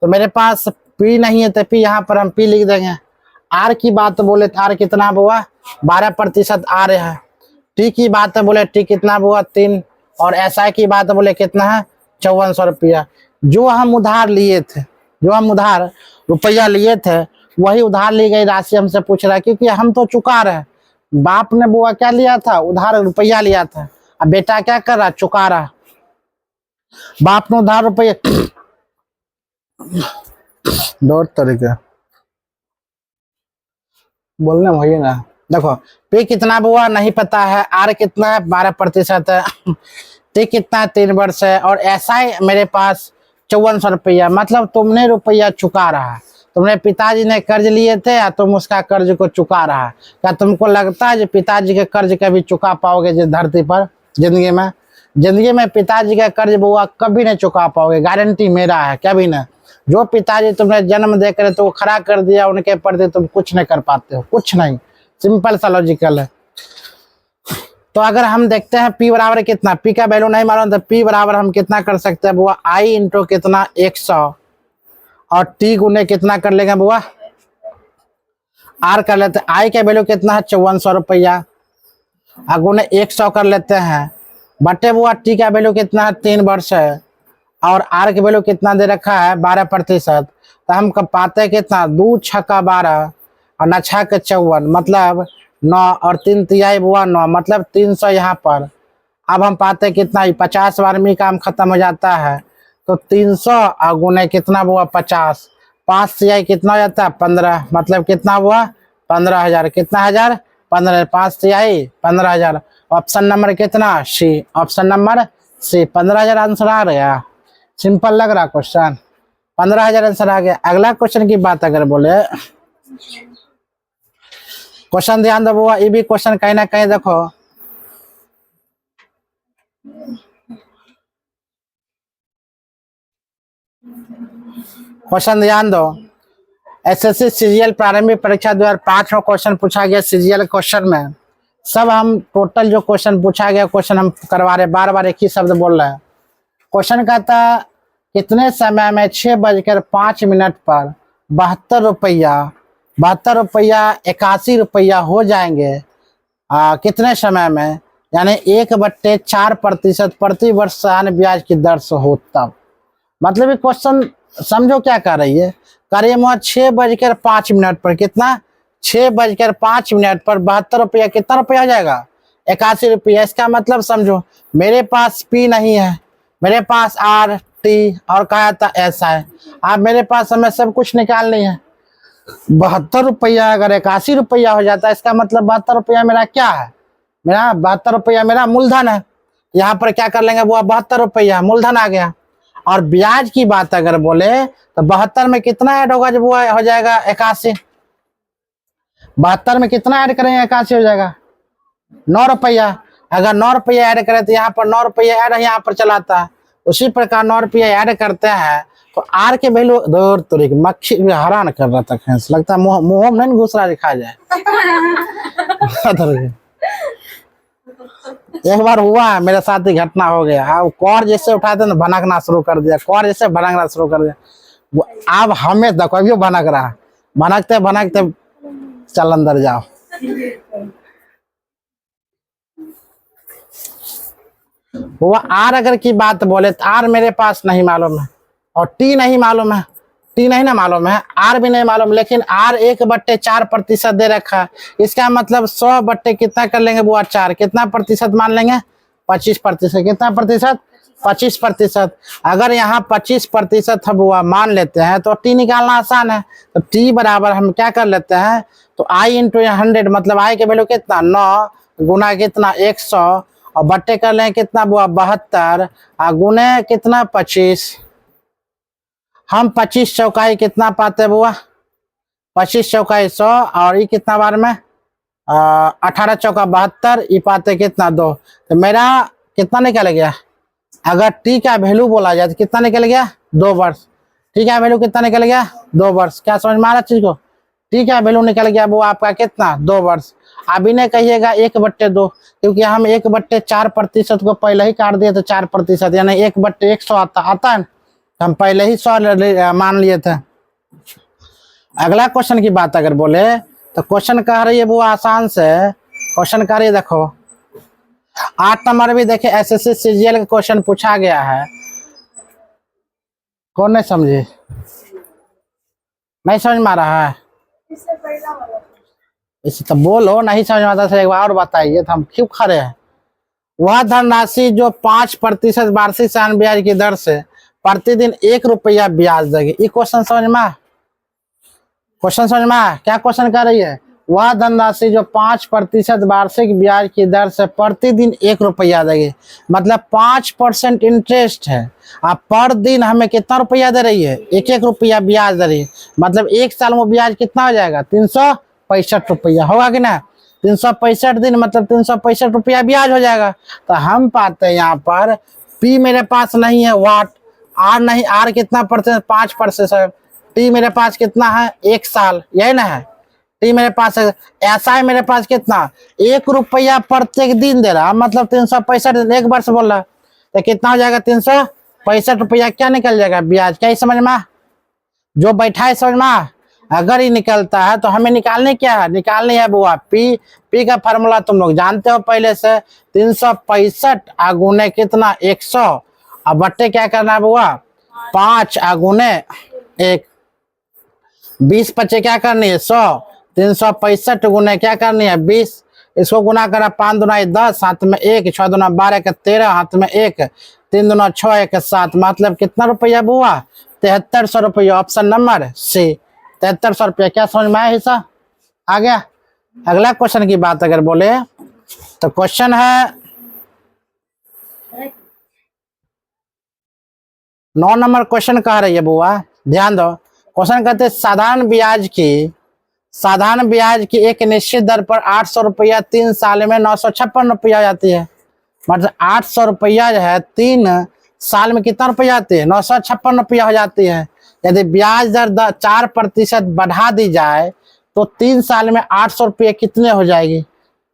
[SPEAKER 1] तो मेरे पास पी नहीं है तो पी यहाँ पर हम पी लिख देंगे। आर की बात बोले तो आर कितना बुआ 12% आर है। टी की बात बोले टी कितना बुआ 3, और एस आई की बात बोले कितना है 5400 रुपया। जो हम उधार रुपया लिए थे वही उधार ली गई राशि हमसे पूछ रहा है, क्योंकि हम तो चुका रहे। बाप ने बुआ क्या लिया था, उधार रुपया लिया था, अब बेटा क्या कर रहा, चुका रहा। बाप ने उधार रुपया दो तरीके बोलने वही ना। देखो पी कितना बुआ नहीं पता है, आर कितना है 12% है, टी कितना 3 वर्ष है, और ऐसा ही मेरे पास 5400 रुपया। मतलब तुमने रुपया चुका रहा है, तुमने पिताजी ने कर्ज लिए थे या तुम उसका कर्ज को चुका रहा है। क्या तुमको लगता है जो पिताजी के कर्ज कभी चुका पाओगे जिस धरती पर जिंदगी में पिताजी का कर्ज बुआ कभी नहीं चुका पाओगे, गारंटी मेरा है, कभी नहीं। जो पिताजी तुमने जन्म देकर तो वो खड़ा कर दिया, उनके प्रति तुम कुछ नहीं कर पाते हो, कुछ नहीं। सिंपल सा लॉजिकल है। तो अगर हम देखते हैं पी बराबर कितना, पी का वैल्यू नहीं मालूम तो पी बराबर हम कितना कर सकते हैं बुआ, आई इंटू कितना 100, और टी गुने कितना कर लेंगे बुआ आर कर लेते हैं। आई का वैल्यू कितना है 5400 रुपया, गुने 100 कर लेते हैं, बटे बुआ टी का वैल्यू कितना है 3 वर्ष है, और आर की वैल्यू कितना दे रखा है 12%। तो हम कब पाते हैं कितना 2 छक्का 12 और न छक्का 54, मतलब 9 और 3 तिहाई बुआ 9, मतलब 300 यहाँ पर। अब हम पाते हैं कितना 50 बार में काम खत्म हो जाता है, तो 300 और गुने कितना बुआ 50, 5 तिहाई कितना हो जाता है 15, मतलब कितना हुआ 15,000, कितना हजार 15, 5 तिहाई 15,000। ऑप्शन नंबर कितना सी, ऑप्शन नंबर सी 15,000 आंसर आ गया। सिंपल लग रहा क्वेश्चन, 15,000 आंसर आ गया। अगला क्वेश्चन की बात अगर बोले, क्वेश्चन ध्यान दो बुआ, ये भी क्वेश्चन कहीं ना कहीं देखो क्वेश्चन ध्यान दो। एसएससी सीजीएल प्रारंभिक परीक्षा 2005 में क्वेश्चन पूछा गया। सीजीएल क्वेश्चन में सब हम टोटल जो क्वेश्चन पूछा गया क्वेश्चन हम करवा रहे, बार बार एक ही शब्द बोल रहे हैं। क्वेश्चन कहता कितने समय में 6:05 पर 72 रुपया 81 रुपया हो जाएंगे, कितने समय में, यानी 1/4% प्रति वर्ष साधारण ब्याज की दर से हो तब। मतलब ये क्वेश्चन समझो क्या कर रही है, करिए 6:05 पर कितना 6:05 पर 72 रुपया कितना रुपया हो जाएगा 81 रुपया। इसका मतलब समझो मेरे पास पी नहीं है, मेरे पास आर टी और कहा था ऐसा है। अब मेरे पास हमें सब कुछ निकालनी है। 72 रुपया अगर 81 रुपया हो जाता है, इसका मतलब 72 रुपया मेरा क्या है, मेरा 72 रुपया मेरा मूलधन है। यहाँ पर क्या कर लेंगे वो 72 रुपया मूलधन आ गया। और ब्याज की बात अगर बोले तो 72 में कितना ऐड होगा जब वो हो जाएगा 81, 72 में कितना ऐड करेंगे 81 हो जाएगा 9 रुपया। अगर 9 रुपया ऐड करें तो यहाँ पर 9 रुपया ऐड यहाँ पर चलाता है, उसी प्रकार 9 रुपया ऐड करते हैं तो आर के वैल्यू दूर तुरी मक्खी हैरान कर रहा था, लगता है मुंह में नहीं घुस रहा दिखा जाए। एक बार हुआ है मेरे साथ ही घटना हो गया, कौर जैसे उठाते ना भनकना शुरू कर दिया, कौर जैसे भनकना शुरू कर दिया। अब हमें देखो अभी भनक रहा, भनकते भनकते चल अंदर जाओ। वो आर अगर की बात बोले तो आर मेरे पास नहीं मालूम है, और टी नहीं मालूम है, टी नहीं ना मालूम है, आर भी नहीं मालूम, लेकिन आर 1/4% दे रखा है। इसका मतलब 100 बट्टे कितना कर लेंगे वो 4, कितना प्रतिशत मान लेंगे 25%, कितना प्रतिशत 25%। अगर यहाँ 25% हम वो मान लेते हैं तो टी निकालना आसान है। तो टी बराबर हम क्या कर लेते हैं, तो आई इंटू 100, मतलब आई के वैल्यू कितना 9 गुना कितना 100 और बट्टे कर लें कितना वो 72 गुने कितना 25, हम 25 चौकाई कितना पाते बुआ? 25 चौकाई 100 और ये कितना बार में 18 चौका 72, ये पाते कितना 2। तो मेरा कितना निकल गया? अगर टी का वैल्यू बोला जाए तो कितना निकल गया? 2 वर्ष। टी का वैल्यू कितना निकल गया? 2 वर्ष। क्या समझ में आ रहा चीज को? टी का वैल्यू निकल गया वो आपका कितना? 2 वर्ष। अब इन्हें कहिएगा 1/2, क्योंकि हम 1/4% को पहले ही काट दिए थे 4%, यानी 1/100 आता है। हम पहले ही 100 मान लिए थे। अगला क्वेश्चन की बात अगर बोले तो क्वेश्चन कह रही है वो आसान से क्वेश्चन कह रही है। देखो 8 नंबर भी देखे एसएससी सीजीएल का क्वेश्चन पूछा गया है। कौन नहीं समझे? नहीं समझ में आ रहा है?
[SPEAKER 2] इससे पहला वाला
[SPEAKER 1] इसे तो बोलो, नहीं समझ में आता तो एक बार और बताइए, तो हम क्यों खड़े हैं। वह धनराशि जो 5% वार्षिक साल ब्याज की दर से प्रतिदिन 1 रुपया ब्याज देगी। ये क्वेश्चन समझ में? क्वेश्चन समझ में? क्या क्वेश्चन कर रही है? वह धनराशि जो 5% वार्षिक ब्याज की दर से प्रतिदिन 1 रुपया देगी, मतलब 5% इंटरेस्ट है। अब पर दिन हमें कितना रुपया दे रही है? 1-1 रुपया ब्याज दे रही है। मतलब 1 साल में ब्याज कितना हो जाएगा? 365 रुपया होगा कि ना? 365 दिन मतलब 365 रुपया ब्याज हो जाएगा। तो हम पाते हैं यहाँ पर पी मेरे पास नहीं है, वाट आर नहीं, आर कितना परसेंट? 5%। टी मेरे पास कितना है? 1 साल, यही ना है। टी मेरे पास है। ऐसा है मेरे पास कितना? 1 रुपया प्रत्येक दिन दे रहा, मतलब 365 दिन, 1 वर्ष बोल रहा। तो कितना हो जाएगा? 365 रुपया क्या निकल जाएगा? ब्याज। क्या समझ में? जो बैठा है समझ में? अगर ये निकलता है तो हमें निकालने क्या है? निकालनी है बुआ पी। पी का फार्मूला तुम लोग जानते हो पहले से, 365 गुने कितना? 100, अब बट्टे क्या करना है बुआ? 5 गुने 1, 20 बच्चे क्या करनी है? 100। 365 गुने क्या करनी है? 20। इसको गुना करा 5 दूना 10, हाथ में 1, 6 दूना 12 के 13, हाथ में 1, 3 दूना 6 1 7, मतलब कितना रुपया बुआ? 7300 रुपया। ऑप्शन नंबर सी, 7300 रुपया। क्या समझ में आया हिस्सा? आ गया। अगला क्वेश्चन की बात अगर बोले तो क्वेश्चन है 9 नंबर क्वेश्चन कह रही है बुआ, ध्यान दो। क्वेश्चन कहते हैं साधारण ब्याज की एक निश्चित दर पर 800 रुपया 3 साल में 956 रुपया हो जाती है। मतलब 800 रुपया जो है 3 साल में कितना रुपया आती है? 956 रुपया हो जाती है। यदि ब्याज दर 4% बढ़ा दी जाए तो 3 साल में 800 रुपया कितने हो जाएगी?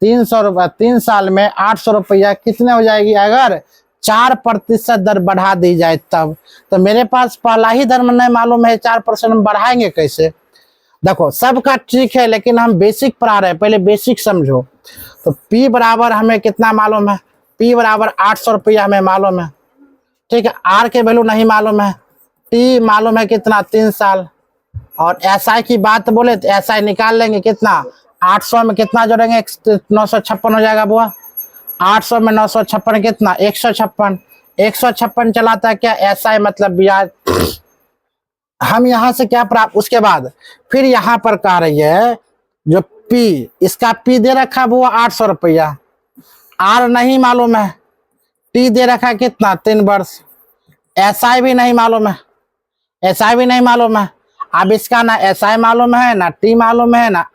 [SPEAKER 1] 3 साल में 800 रुपया कितने हो जाएगी अगर 4% दर बढ़ा दी जाए तब? तो मेरे पास पहला ही दर नहीं मालूम है, 4% बढ़ाएंगे कैसे? देखो सबका ठीक है, लेकिन हम बेसिक पढ़ा रहे हैं, पहले बेसिक समझो। तो P बराबर हमें कितना मालूम है? P बराबर 800 रुपया हमें मालूम है, ठीक है। R के वैल्यू नहीं मालूम है। T मालूम है कितना? 3 साल। और SI की बात बोले तो SI निकाल लेंगे कितना? 800 में कितना जोड़ेंगे? 956 हो जाएगा बुआ। 800 में 956 कितना? 156। 156 चलाता है क्या? SI मतलब ब्याज। हम यहाँ से क्या प्राप्त? उसके बाद फिर यहाँ पर कह रही है जो P, इसका P दे रखा है वो 800 रुपया। R नहीं मालूम है। T दे रखा है कितना? 3 वर्ष। SI भी नहीं मालूम है। SI भी नहीं मालूम है। अब इसका ना SI मालूम है, ना T मालूम है, ना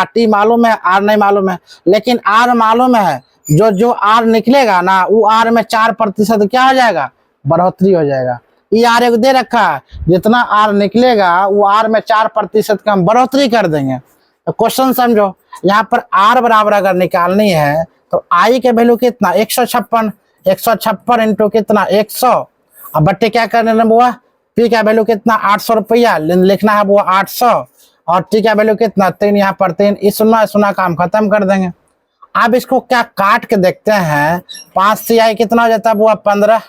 [SPEAKER 1] T मालूम है, R नहीं मालूम है। लेकिन R मालूम है। जो R निकलेगा ना वो R में 4% क्या हो जाएगा? बढ़ोतरी हो जाएगा। ये R एक दे रखा है, जितना R निकलेगा वो R में 4% का हम बढ़ोतरी कर देंगे। तो क्वेश्चन समझो, यहाँ पर R बराबर अगर निकालनी है तो I के वैल्यू कितना? 156। 156 इंटू कितना? 100। अब बट्टे क्या करने ना बुआ? P का वैल्यू कितना? 800 रुपया लिखना है बुआ 800, और T का वैल्यू कितना? 3, यहाँ पर 3। इस सुना काम खत्म कर देंगे। अब इसको क्या काट के देखते हैं। 5 से आई कितना हो जाता है बुआ? 15,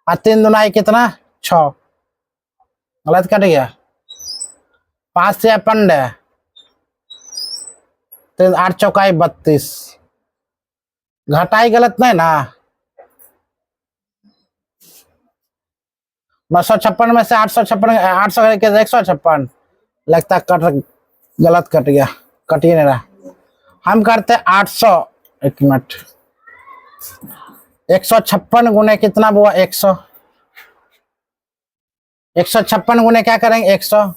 [SPEAKER 1] और 3 दूना कितना? 6। गलत कट गया। 5 से 15, 3 8 चौकाई 32। घटाई गलत नहीं ना? 956 में से 856, 800 के 156 लगता कट, गलत कट गया, कट ही नहीं रहा। हम करते 800, एक मिनट, 156 गुने कितना बुआ? 100। 156 गुने क्या करेंगे 100,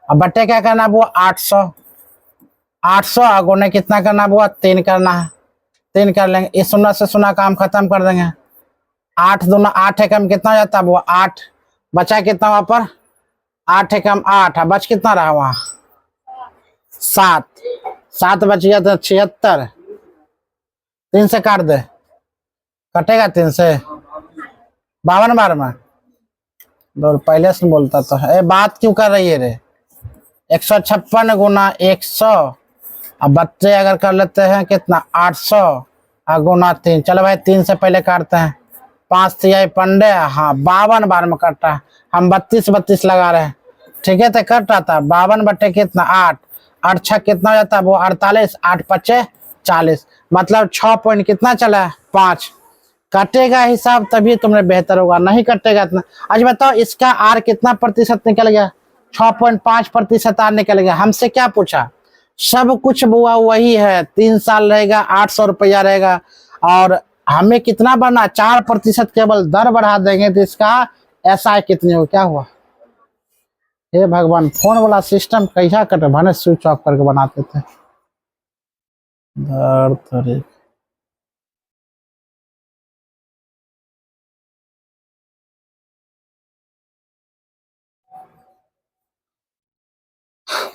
[SPEAKER 1] अब बट्टे क्या करना वो 800, 800 गुने कितना करना वो 3 करना है, 3 कर लेंगे, इस 0 से 0 काम खत्म कर देंगे, 8 दूना 8 एकम कितना हो जाता है वो 8, बचा कितना वहां पर 8 एकम 8, बच कितना रहा वहां 7, 7 बच गया तो 76, 3 से काट दे, कटेगा 3 से 52 बार में, पहले से बोलता तो है बात क्यों कर रही है रे, 156 गुना 100, अब बच्चे अगर कर लेते हैं कितना 800 गुना 3, चलो भाई 3 से पहले काटते हैं, 5 तिहाई पंडे, हाँ 52 बार में कटता है, हम 32 लगा रहे हैं, ठीक है तो कट रहा था 52 बट्टे कितना 8, 8 छः कितना हो जाता है वो 48, 8 पच्चे 40, मतलब 6 पॉइंट कितना चला है 5, कटेगा हिसाब तभी तुमने बेहतर होगा, नहीं कटेगा इतना। आज बताओ इसका आर कितना प्रतिशत निकल गया, 6.5% आर निकल गया, हमसे क्या पूछा, सब कुछ बुआ वही है, 3 साल रहेगा 800 रुपया रहेगा, और हमें कितना बढ़ना 4% केवल दर बढ़ा देंगे तो इसका ऐसा कितने हो, क्या हुआ हे भगवान, फोन वाला सिस्टम कैसा कटे भने स्विच ऑफ करके बनाते थे, दर तरीक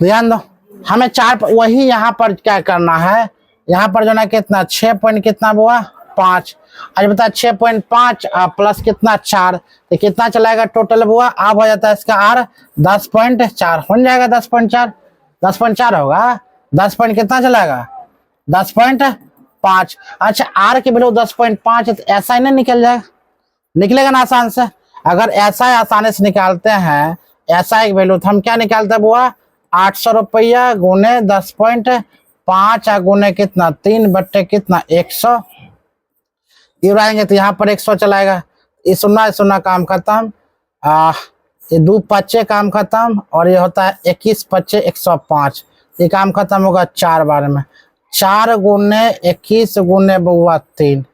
[SPEAKER 1] ध्यान दो, हमें 4 वही यहाँ पर क्या करना है, यहाँ पर जो ना कितना 6 पॉइंट कितना हुआ 5, आज बता 6.5 प्लस कितना 4, तो कितना चलाएगा टोटल हुआ, अब हो जाता है इसका आर 10.4 हो जाएगा, 10.4 10.4 होगा, 10 पॉइंट कितना चलाएगा 10.5, अच्छा आर की वैल्यू 10.5 है तो ऐसा ही नहीं निकल जाएगा, निकलेगा ना आसान से, अगर ऐसा ही आसानी से निकालते हैं ऐसा एक वैल्यू तो हम क्या निकालते हैं बुआ 800 रुपया गुने 10.5 गुने कितना 3 बट्टे कितना 100, ये आएंगे तो यहाँ पर 100 चलाएगा, ये 0 काम खत्म, ये 2 पच्चे काम खत्म, और ये होता है 21 पच्चे 105, ये काम खत्म होगा 4 बार में, 4 गुने 21 गुने बुआ 3,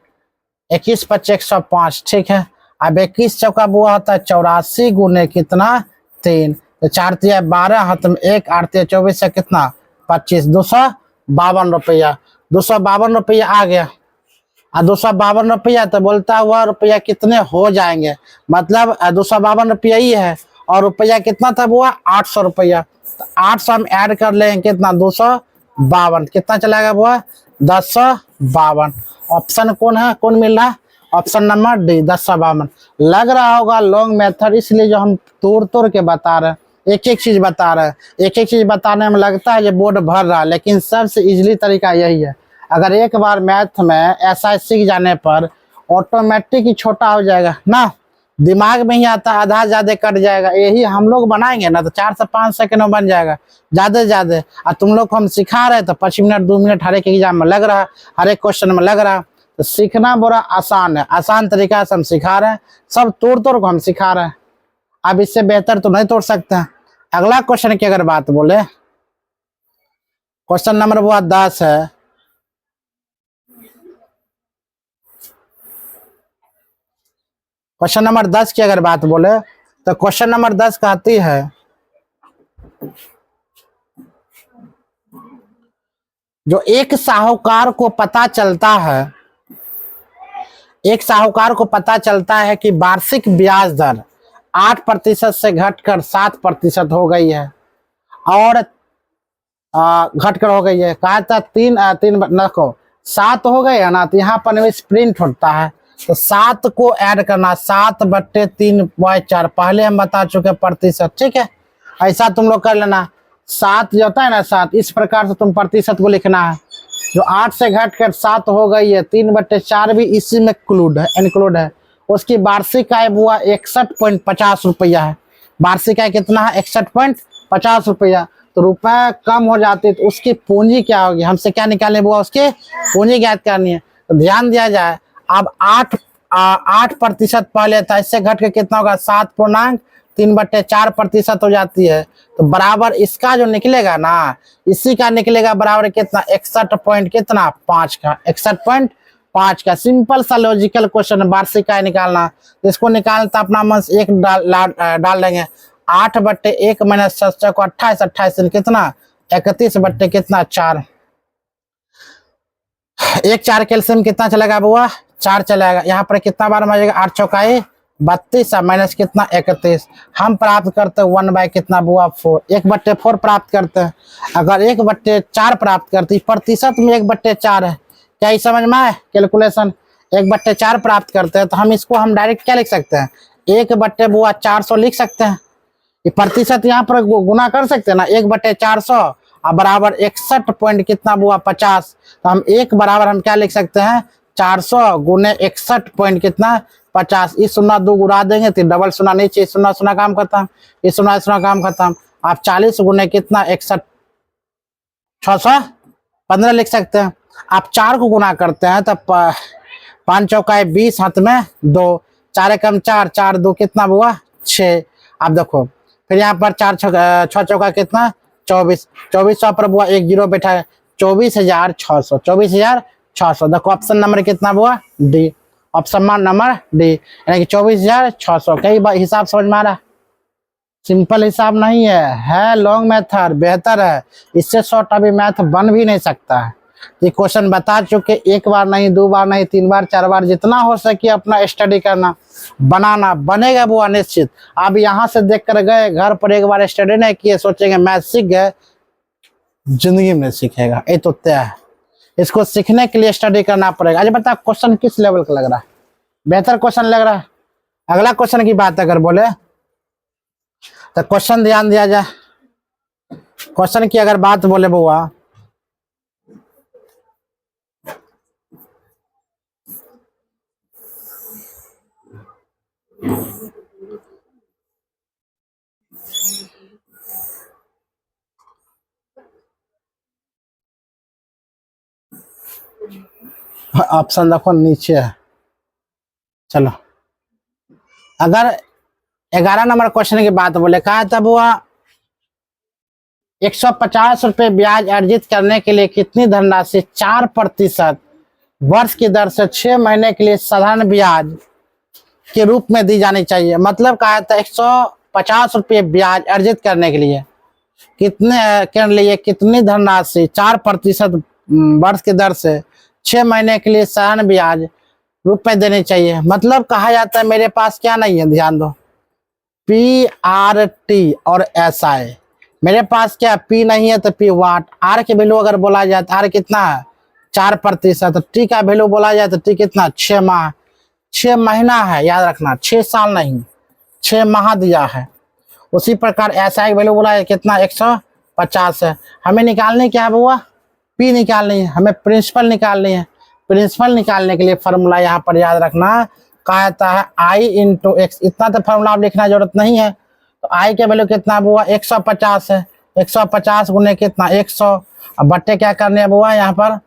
[SPEAKER 1] 21 पच्चे 105, ठीक है, अब 21 चौका बुआ होता है 84 गुने कितना 3, तो 4 तिया 12 हाथ में 1, 8 तिया 24 से कितना 25, 252 रुपया, 252 रुपया आ गया, 252 रुपया तो बोलता हुआ रुपया कितने हो जाएंगे, मतलब 252 रुपया ही है, और रुपया कितना था वो 800 रुपया, तो 800 हम ऐड कर लेंगे कितना 252, कितना चलाएगा वो 1052, ऑप्शन कौन है, कौन मिल रहा है, ऑप्शन नंबर डी 1052, लग रहा होगा लॉन्ग मेथड, इसलिए जो हम तोड़ के बता रहे हैं, एक एक चीज बता रहे हैं, एक एक चीज बताने में लगता है ये बोर्ड भर रहा है, लेकिन सबसे इजीली तरीका यही है, अगर एक बार मैथ में ऐसा सीख जाने पर ऑटोमेटिक ही छोटा हो जाएगा ना, दिमाग में ही आता आधा ज्यादा कट जाएगा, यही हम लोग बनाएंगे ना तो 4 से 5 सेकंड में बन जाएगा ज्यादा से ज्यादा, और तुम लोग को हम सिखा रहे तो 5 मिनट 2 मिनट हर एक एग्जाम में लग रहा है, हर एक क्वेश्चन में लग रहा है, तो सीखना बड़ा आसान है, आसान तरीका से हम सिखा रहे हैं, सब तोड़ को हम सिखा रहे हैं, अब इससे बेहतर तो नहीं तोड़ सकते हैं। अगला क्वेश्चन की अगर बात बोले, क्वेश्चन नंबर वो 10 है, क्वेश्चन नंबर 10 की अगर बात बोले तो क्वेश्चन नंबर 10 कहती है जो एक साहूकार को पता चलता है, एक साहूकार को पता चलता है कि वार्षिक ब्याज दर 8% से घटकर 7% हो गई है, और घटकर हो गई है, कहा था 3 को 7 हो गए है ना, तो यहाँ पर प्रिंट होता है, तो 7 को ऐड करना 7/3/4, पहले हम बता चुके प्रतिशत, ठीक है, ऐसा तुम लोग कर लेना, 7 जो होता है ना 7, इस प्रकार से तुम प्रतिशत को लिखना है, जो 8 से घटकर 7 हो गई है, 3/4 भी इसी में इंक्लूड है, उसकी वार्षिक आय बुआ 61.50 रुपया है, वार्षिक आय कितना है 61.50 रुपया, तो रुपए कम हो जाती तो उसकी पूंजी क्या होगी, हमसे क्या निकालने बुआ उसकी पूंजी ज्ञात करनी है, तो ध्यान दिया जाए, अब 8% पहले था, इससे घट के कितना होगा 7.3/4% हो जाती है, तो बराबर इसका जो निकलेगा ना, इसी का निकलेगा बराबर कितना 61.5 का, 61.5 का, सिंपल सा लॉजिकल क्वेश्चन, वार्षिक आय निकालना, इसको निकालना तो अपना मन से 1 डाल देंगे, 8/1 माइनस 6 को 28, 28 कितना 31/, कितना 4, 1 4 कैल्शियम कितना चलेगा बुआ 4 चलेगा। यहाँ पर कितना बार मजेगा 8 चौकाई 32 माइनस कितना 31। हम प्राप्त करते हैं 1/, कितना बुआ 4, 1/4 प्राप्त करते हैं। अगर 1/4 प्राप्त करते प्रतिशत में 1/4 है, क्या ये समझ में आए कैलकुलेशन। 1/4 प्राप्त करते हैं तो हम इसको हम डायरेक्ट क्या लिख सकते हैं 1/400 लिख सकते हैं। ये प्रतिशत यहाँ पर गुना कर सकते हैं ना 1/400 और बराबर 61 पॉइंट कितना बुआ 50। तो हम एक बराबर हम क्या लिख सकते हैं 400 गुने 61 पॉइंट कितना 50। इस 0 2 गुणा देंगे तो डबल 0 नीचे 0 0 काम खत्म, इस 0 0 काम खत्म। आप 40 गुने कितना 61 615 लिख सकते हैं। आप 4 को गुना करते हैं तो 5 चौकाए 20, हाथ में 2, 4 कम 4, 4 2 कितना हुआ 6। आप देखो फिर यहाँ पर 6 चौका कितना 24, 2400 पर हुआ 1 0 बैठा है 24,600, 24,600। देखो ऑप्शन नंबर कितना हुआ डी, ऑप्शन नंबर डी, यानी कि 24,600। कई हिसाब समझ में आ रहा है, सिंपल हिसाब नहीं है लॉन्ग मेथड बेहतर है, इससे शॉर्ट अभी मैथ बन भी नहीं सकता है। ये क्वेश्चन बता चुके, एक बार नहीं 2 बार नहीं 3 बार 4 बार जितना हो सके अपना स्टडी करना, बनाना बनेगा वो अनिश्चित। अब यहाँ से देख कर गए घर पर एक बार स्टडी नहीं किए सोचेंगे मैथ सीख गए, जिंदगी में सीखेगा ये तो तय है। इसको सीखने के लिए स्टडी करना पड़ेगा। अच्छा बता क्वेश्चन किस लेवल का लग रहा है, बेहतर क्वेश्चन लग रहा है। अगला क्वेश्चन की बात अगर बोले तो क्वेश्चन ध्यान दिया जाए। क्वेश्चन की अगर बात बोले बुआ ऑप्शन देखो नीचे है। चलो अगर 11 नंबर क्वेश्चन की बात बोले कहा तब हुआ 150 रुपए ब्याज अर्जित करने के लिए कितनी धनराशि 4% वर्ष की दर से 6 महीने के लिए साधारण ब्याज के रूप में दी जानी चाहिए। मतलब कहा था 150 रुपये ब्याज अर्जित करने के लिए कितनी धनराशि 4% वर्ष की दर से 6 महीने के लिए साधारण ब्याज रूप में देनी चाहिए। मतलब कहा जाता है मेरे पास क्या नहीं है, ध्यान दो PRT और SI, मेरे पास क्या P नहीं है तो P वाट, R की वैल्यू अगर बोला जाए तो R कितना है 4%, T का वैल्यू बोला जाए तो T कितना 6 माह 6 महीना है, याद रखना 6 साल नहीं 6 माह दिया है। उसी प्रकार SI की वैल्यू बोला है कितना 150 है। हमें निकालने क्या है बुआ P निकालनी है, हमें प्रिंसिपल निकालनी है। प्रिंसिपल निकालने के लिए फॉर्मूला यहाँ पर याद रखना कहा जाता है I इंटू एक्स। इतना तो फॉर्मूला आप लिखना जरूरत नहीं है। तो I के वैल्यू कितना बुआ 150 है, 150 गुने कितना 100 अब बट्टे क्या करने है बुआ यहाँ पर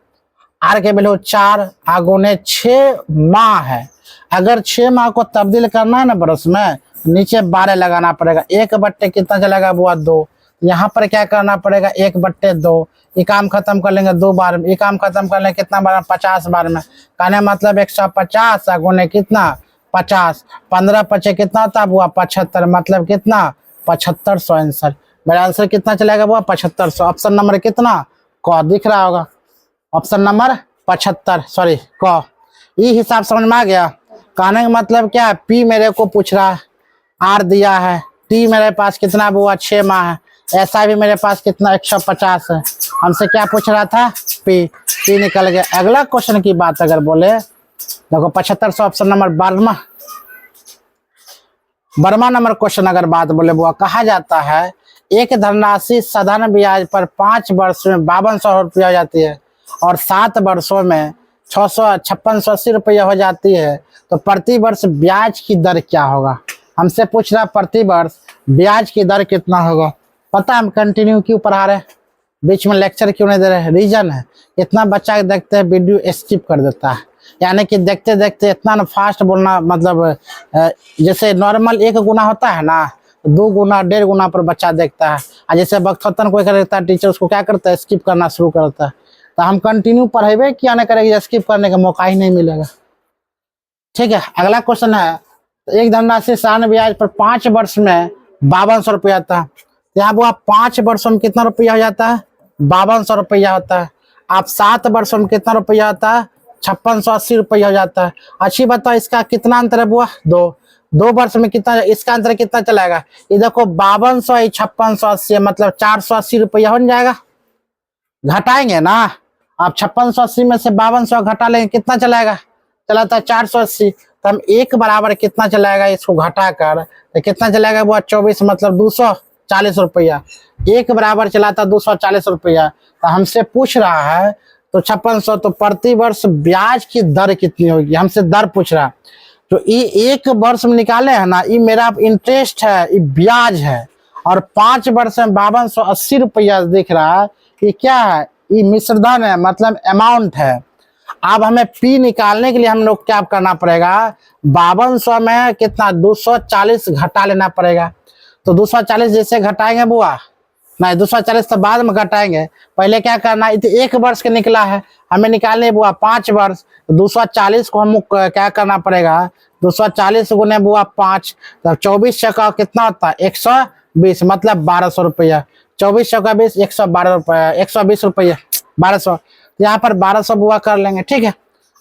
[SPEAKER 1] R के वैल्यू 4 गुने 6 माह है। अगर 6 माह को तब्दील करना है ना बरस में नीचे 12 लगाना पड़ेगा। 1/, कितना चलेगा बुआ 2, यहाँ पर क्या करना पड़ेगा 1/2, ये काम खत्म कर लेंगे 2 बार में, ये काम खत्म कर लेंगे कितना बार 50 बार में। कहने मतलब 150 गुने कितना 50, 15 पचे कितना होता है बुआ 75, मतलब कितना 7500 आंसर। मेरा आंसर कितना चलेगा बुआ 7500। ऑप्शन नंबर कितना क दिख रहा होगा, ऑप्शन नंबर 75 सॉरी क। ये हिसाब समझ में आ गया। कहने का मतलब क्या है P मेरे को पूछ रहा है, R दिया है, T मेरे पास कितना बुआ 6 माह है, SI भी मेरे पास कितना 150 है। हमसे क्या पूछ रहा था P निकल गया। अगला क्वेश्चन की बात अगर बोले देखो 7500 ऑप्शन नंबर 12वां नंबर क्वेश्चन अगर बात बोले बुआ कहा जाता है एक धनराशि साधारण ब्याज पर 5 वर्ष में 5200 रुपया हो जाती है और 7 वर्षों में 5680 रुपया हो जाती है, तो प्रति वर्ष ब्याज की दर क्या होगा। हमसे पूछ रहा प्रति वर्ष ब्याज की दर कितना होगा। पता हम कंटिन्यू क्यों पढ़ा रहे हैं, बीच में लेक्चर क्यों नहीं दे रहे, रीजन है इतना बच्चा देखते हैं वीडियो स्किप कर देता है। यानी कि देखते देखते इतना ना फास्ट बोलना, मतलब जैसे नॉर्मल 1 गुना होता है ना 2 गुना 1.5 गुना पर बच्चा देखता है। और जैसे वक्तन कोई करता है टीचर उसको क्या करता है स्किप करना शुरू करता है। तो हम कंटिन्यू पढ़ेबे क्या ना करेंगे, स्किप करने का मौका ही नहीं मिलेगा। ठीक है अगला क्वेश्चन है एक धनराशि साधारण ब्याज पर 5 वर्ष में 5200 रुपया आता है। यहाँ बुआ 5 वर्षों में कितना रुपया हो जाता है? 5200 रुपया होता है। आप 7 वर्षों में कितना रुपया होता है? 5680 रुपया हो जाता है। अच्छी बताओ इसका कितना अंतर है बुआ? 2 वर्ष में कितना, इसका अंतर कितना चलाएगा? ये देखो 5200 5680 मतलब 480 रुपया हो जाएगा। घटाएंगे ना आप, 5680 में से 5200 घटा लेंगे, कितना चलाएगा? चलाता है 480। तो हम एक बराबर कितना चलाएगा इसको घटाकर, तो कितना चलाएगा वो? 24 मतलब 240 रुपया। एक बराबर चलाता 240 रुपया। तो हमसे पूछ रहा है तो 5600, तो प्रति वर्ष ब्याज की दर कितनी होगी? हमसे दर पूछ रहा। तो ये एक वर्ष में निकाले है ना, ये मेरा इंटरेस्ट है, ये ब्याज है। और 5 वर्ष में 5280 रुपया दिख रहा है, ये क्या है? ये मिश्रधन है, मतलब अमाउंट है। अब हमें पी निकालने के लिए हम लोग क्या करना पड़ेगा? 5200 में कितना? 240 घटा लेना पड़ेगा। तो 240 जैसे घटाएंगे बुआ, नहीं 240 तो बाद में घटाएंगे, पहले क्या करना है? एक वर्ष के निकला है, हमें निकालने बुआ 5 वर्ष। 240 को हम क्या करना पड़ेगा? 240 गुने बुआ 5, तब 24 का कितना होता है? 120 मतलब 1200 रुपया। 24 का 20 112 रुपया, 120 रुपया 1200। यहाँ पर 1200 बुआ कर लेंगे, ठीक है।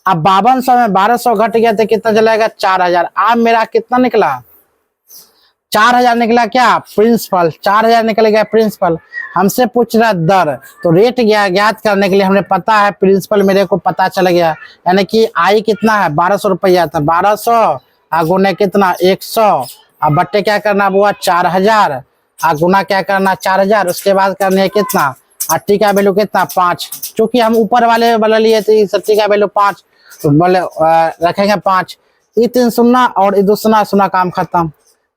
[SPEAKER 1] अब 5200 में 1200 घट गया तो कितना चलेगा? 4000। अब मेरा कितना निकला? 4000 निकला क्या? प्रिंसिपल 4000 निकल गया प्रिंसिपल। हमसे पूछ रहा दर, तो रेट ज्ञात करने के लिए हमने पता है प्रिंसिपल मेरे को पता चल गया, यानी कि आई कितना है? 1200 रुपया था। 1200 गुने कितना? 100। अब बट्टे क्या करना बुआ? 4000। गुना क्या करना? 4000। उसके बाद करने है कितना? टी का वैल्यू कितना? 5। चूंकि हम ऊपर वाले वाला लिए थे, टी का वैल्यू 5, तो बोले रखेंगे 5। ये 3 शून्य और ये 2 शून्य, शून्य काम खत्म।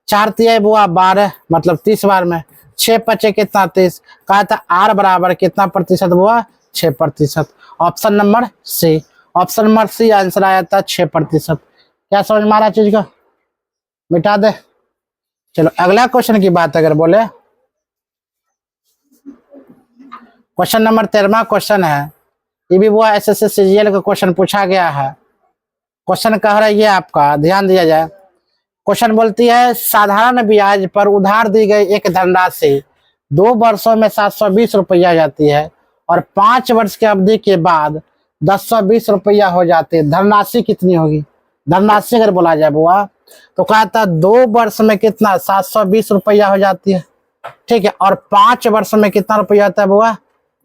[SPEAKER 1] 4 तिया बुआ 12 मतलब 30 बार में 6 बचे कितना? 30। कहा था आर बराबर कितना प्रतिशत बुआ? 6%। Option number C. Option number C answer आया था 6%। क्या समझ में आ रहा चीज को? मिटा दे। चलो अगला क्वेश्चन की बात अगर बोले, क्वेश्चन नंबर 13वां क्वेश्चन है। ये भी वो एसएससी सीजीएल का क्वेश्चन पूछा गया है। क्वेश्चन कह रहा है ये आपका, ध्यान दिया जाए। क्वेश्चन बोलती है साधारण ब्याज पर उधार दी गई एक धनराशि 2 वर्षों में 720 रुपया जाती है और 5 वर्ष की अवधि के बाद 1020 रुपया हो जाती है। धनराशि कितनी होगी? धनराशि अगर बोला जाए बुआ तो कहता है 2 वर्ष में कितना? 720 रुपया हो जाती है, ठीक है। और 5 वर्ष में कितना रुपया आता है बुआ?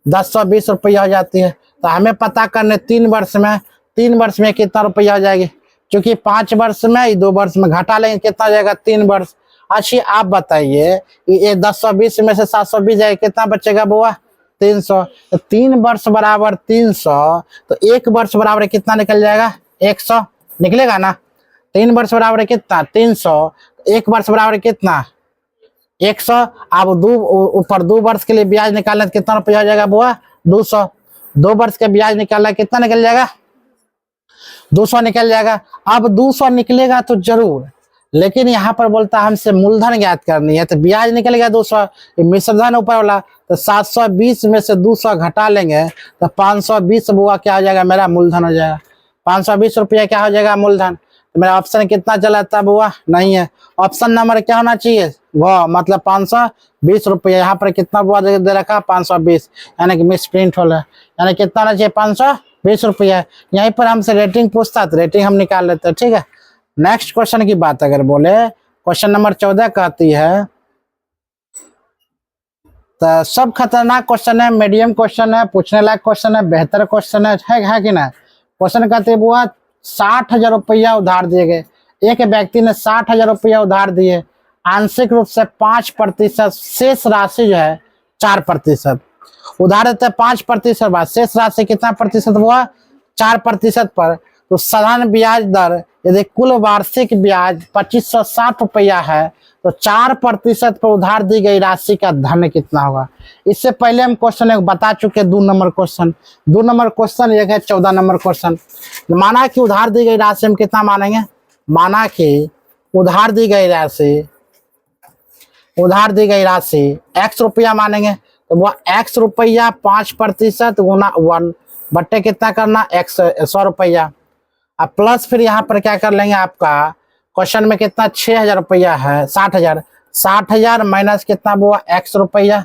[SPEAKER 1] 1020 रुपया हो जाती है। तो हमें पता करने 3 वर्ष में, 3 वर्ष में कितना रुपया हो जाएगी? क्योंकि 5 वर्ष में 2 वर्ष में घटा लेंगे, कितना हो जाएगा? 3 वर्ष। अच्छी आप बताइए ये 1020 में से 720 जाएगा, कितना बचेगा बुआ? 300। तो 3 वर्ष बराबर 300, तो 1 वर्ष बराबर कितना निकल जाएगा? 100 निकलेगा ना। 3 वर्ष बराबर कितना? 300। 1 वर्ष बराबर कितना? 100। अब ऊपर 2 वर्ष के लिए ब्याज निकालना तो कितना रुपया हो जाएगा बुआ? 200। 2 वर्ष के ब्याज निकालना कितना निकल जाएगा? 200 निकल जाएगा। अब 200 निकलेगा तो जरूर, लेकिन यहाँ पर बोलता है हमसे मूलधन ज्ञात करनी है, तो ब्याज निकल गया 200, मिश्रधन ऊपर वाला, तो 720 में से 200 घटा लेंगे तो 520 बुआ क्या हो जाएगा? मेरा मूलधन हो जाएगा। 520 रुपया क्या हो जाएगा? मूलधन। तो मेरा ऑप्शन कितना चला था बुआ? नहीं है। ऑप्शन नंबर क्या होना चाहिए? वो मतलब 520 रुपया। यहाँ पर कितना बुआ दे रखा? 520, यानी कि मिस प्रिंट हो रहा है, यानी कितना होना चाहिए? 520 रुपया। यहीं पर हमसे रेटिंग पूछता तो रेटिंग हम निकाल लेते हैं, ठीक है। नेक्स्ट क्वेश्चन की बात अगर बोले, क्वेश्चन नंबर 14 कहती है, तो सब खतरनाक क्वेश्चन है, मीडियम क्वेश्चन है, पूछने लायक क्वेश्चन है, बेहतर क्वेश्चन है कि ना। क्वेश्चन कहते हैं बुआ 60,000 रुपया उधार दिए गए। एक व्यक्ति ने 60,000 रुपया उधार दिए, आंशिक रूप से 5%, शेष राशि जो है 4%। उधार देते हैं 5% बाद, शेष राशि कितना प्रतिशत हुआ? 4% पर। तो साधारण ब्याज दर यदि कुल वार्षिक ब्याज 2560 रुपया है तो 4% पर उधार दी गई राशि का धन कितना होगा? इससे पहले हम क्वेश्चन एक बता चुके, 2 नंबर क्वेश्चन। 2 नंबर क्वेश्चन एक है 14 नंबर क्वेश्चन। माना कि उधार दी गई राशि हम कितना मानेंगे? माना कि उधार दी गई राशि x रुपया मानेंगे, तो वो x रुपया 5% गुना 1 बट्टे कितना करना? 100 रुपया। अब प्लस फिर यहाँ पर क्या कर लेंगे? आपका क्वेश्चन में कितना? 6000 रुपया है, 60,000, 60,000 माइनस कितना हुआ x रुपया,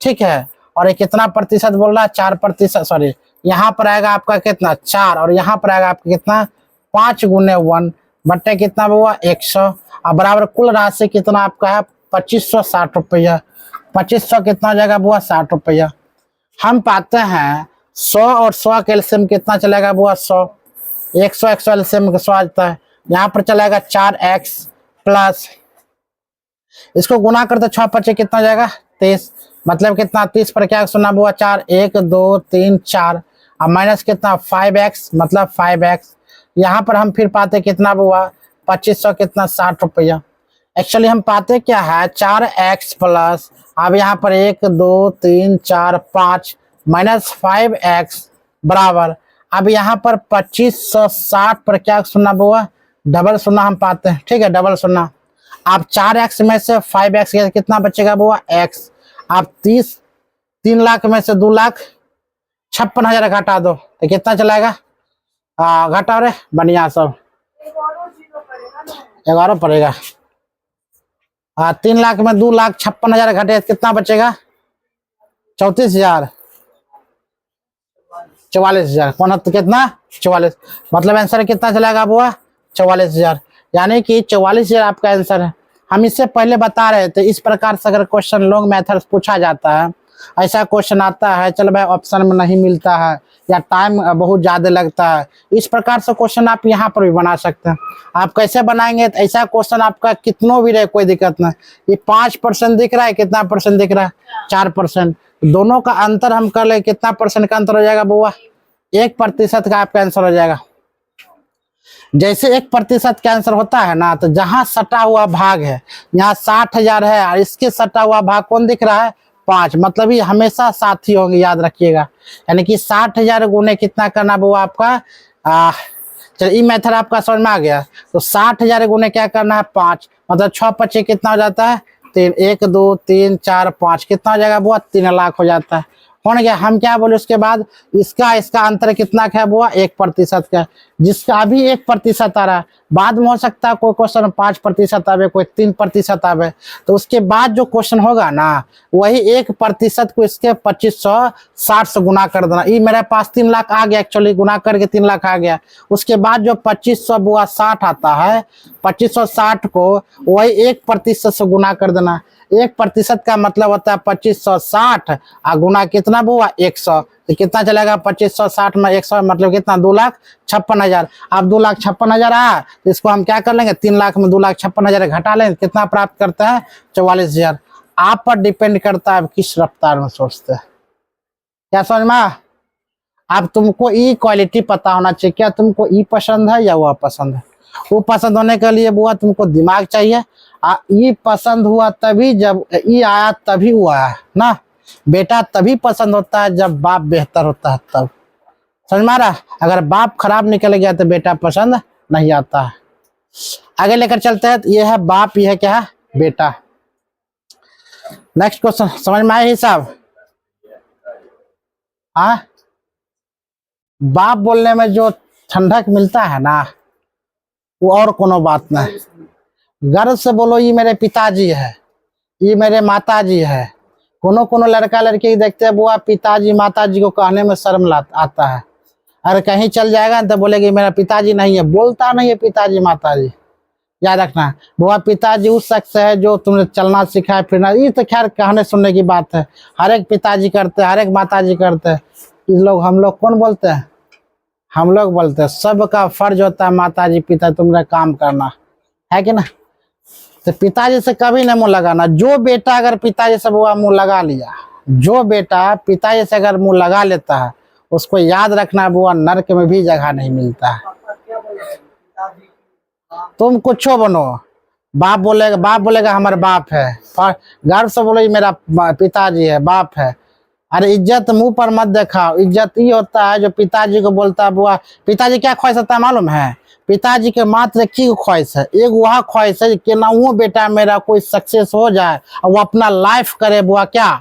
[SPEAKER 1] ठीक है। और ये कितना प्रतिशत बोल रहा है, 4%, सॉरी यहाँ पर आएगा आपका कितना 4 और यहाँ पर आएगा आपका कितना 5 गुने 1 बट्टे कितना हुआ 100 और बराबर कुल राशि कितना आपका है 2560 रुपया। 2500 कितना हो जाएगा बुआ 60 रुपया। हम पाते हैं 100 और 100 का एलसीएम कितना चलेगा बुआ 100, 100 एलसीएम का 100 आता है, यहाँ पर चलेगा 4x प्लस इसको गुना करते 6 पचे कितना हो जाएगा 23, मतलब कितना 30 पर क्या सुना बुआ 4, 1 2 3 4 और माइनस कितना 5x मतलब 5x। यहाँ पर हम फिर पाते कितना हुआ 2500 कितना 60 रुपया। एक्चुअली हम पाते क्या है 4x प्लस अब यहाँ पर 1 2 3 4 5 माइनस 5x बराबर अब यहाँ पर 2560 पर क्या सुनना हुआ डबल सुनना हम पाते हैं, ठीक है डबल सुनना। आप 4x में से 5x कितना बचेगा बुआ x। आप 3 लाख में से 2,56,000 घटा दो तो कितना चलाएगा घटा रे बढ़िया सब 11 पड़ेगा। 3 लाख में 2,56,000 घटे कितना बचेगा 34,000 44,000 कौन तो कितना 44, मतलब आंसर कितना चलेगा बुआ 44,000, यानी कि 44,000 आपका आंसर है। हम इससे पहले बता रहे थे इस प्रकार से अगर क्वेश्चन लॉन्ग मेथड पूछा जाता है, ऐसा क्वेश्चन आता है चल भाई ऑप्शन में नहीं मिलता है या टाइम बहुत ज़्यादा लगता है, इस प्रकार से क्वेश्चन आप यहाँ पर भी बना सकते हैं। आप कैसे बनाएंगे तो ऐसा क्वेश्चन आपका कितनों भी रहे कोई दिक्कत नहीं। ये 5% दिख रहा है, कितना परसेंट दिख रहा है 4%, दोनों का अंतर हम कर ले कितना परसेंट का अंतर हो जाएगा बुआ 1% का आपका आंसर हो जाएगा। जैसे 1% का आंसर होता है ना तो जहां सटा हुआ भाग है यहाँ 60,000 है और इसके सटा हुआ भाग कौन दिख रहा है 5, मतलब ये हमेशा साथी होंगे याद रखिएगा। यानी कि 60,000 गुने कितना करना वो आपका चलिए ये मेथड आपका समझ में आ गया। तो 60,000 गुने क्या करना है 5, मतलब 6 पचे कितना हो जाता है 3, 1 2 3 4 5 कितना हो जाएगा बुआ 3 लाख हो जाता है। हो गया। हम क्या बोले उसके बाद इसका अंतर कितना है बुआ 1% का, जिसका अभी 1% आ रहा है, बाद में हो सकता है कोई क्वेश्चन 5% आवे कोई 3% आवे, तो उसके बाद जो क्वेश्चन होगा ना वही 1% को इसके 2560 से गुना कर देना। ये मेरे पास 3 लाख आ गया, एक्चुअली गुना करके 3 लाख आ गया। उसके बाद जो 2560 आता है 2560 को वही 1% से गुना कर देना। 1% का मतलब होता है 2560 और गुना कितना हुआ 100, तो कितना चलेगा 2560 में 100 मतलब कितना 2,56,000। अब 2,56,000 आया तो इसको हम क्या कर लेंगे 3 लाख में 2,56,000 घटा लेंगे, कितना प्राप्त करते हैं 44,000। आप पर डिपेंड करता है आप किस रफ्तार में सोचते हैं। क्या समझ में? अब तुमको ई क्वालिटी पता होना चाहिए, क्या तुमको ई पसंद है या वह पसंद है। वो पसंद होने के लिए बुआ तुमको दिमाग चाहिए। ये पसंद हुआ तभी जब ये आया तभी हुआ है ना। बेटा तभी पसंद होता है जब बाप बेहतर होता है तब, समझ में आ रहा। अगर बाप खराब निकल गया तो बेटा पसंद नहीं आता है। आगे लेकर चलते हैं। ये है बाप, ये है क्या है बेटा। नेक्स्ट क्वेश्चन समझ में आया हिसाब। हाँ, बाप बोलने में जो ठंडक मिलता है ना वो और कोनो बात नहीं। गर्व से बोलो ये मेरे पिताजी है, ये मेरे माताजी है। कोनो लड़का लड़की देखते हैं बुआ पिताजी माताजी को कहने में शर्म आता है। अरे कहीं चल जाएगा तो बोलेगी मेरा पिताजी नहीं है, बोलता नहीं है पिताजी माताजी। याद रखना बुआ पिताजी उस शख्स है जो तुमने चलना सिखाया फिरना। ये तो खैर कहने सुनने की बात है, हर एक पिताजी करते हैं, हर एक माताजी करते हैं। हम लोग कौन बोलते हैं? हम लोग बोलते हैं सबका फर्ज होता है माताजी पिता तुमने काम करना है कि ना। तो पिताजी से कभी नहीं मुंह लगाना। जो बेटा अगर पिताजी से बुआ मुंह लगा लिया, जो बेटा पिताजी से अगर मुंह लगा लेता है उसको याद रखना बुआ नरक में भी जगह नहीं मिलता है। तुम कुछ बनो, बाप बोलेगा हमारा बाप है, गर्व से बोलो ये मेरा पिताजी है बाप है। अरे इज्जत मुंह पर मत दिखाओ। इज्जत ये होता है जो पिताजी को बोलता है बुआ। पिताजी क्या ख्वाहिश होता है मालूम है? पिताजी के मात्र की ख्वाहिश है, एक वह ख्वाहिश है कि ना वो बेटा मेरा कोई सक्सेस हो जाए और वो अपना लाइफ करे बुआ क्या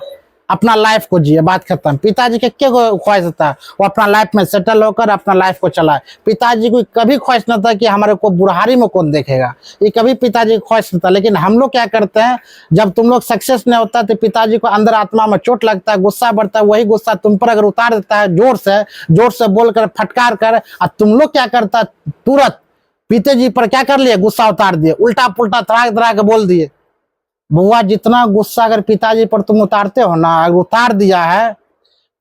[SPEAKER 1] अपना लाइफ को जिए, बात खत्म। पिताजी के क्या ख्वाहिश था? वो अपना लाइफ में सेटल होकर अपना लाइफ को चलाए। पिताजी को कभी ख्वाहिश न था कि हमारे को बुढ़ारी में कौन देखेगा, ये कभी पिताजी की ख्वाहिश न था। लेकिन हम लोग क्या करते हैं, जब तुम लोग सक्सेस नहीं होता तो पिताजी को अंदर आत्मा में चोट लगता है, गुस्सा बढ़ता है। वही गुस्सा तुम पर अगर उतार देता है जोर से बोलकर, फटकार कर, और तुम लोग क्या करता है, तुरंत पिताजी पर क्या कर लिए, गुस्सा उतार दिए, उल्टा पुल्टा तराक के बोल दिए। बुआ, जितना गुस्सा अगर पिताजी पर तुम उतारते हो ना, अगर उतार दिया है,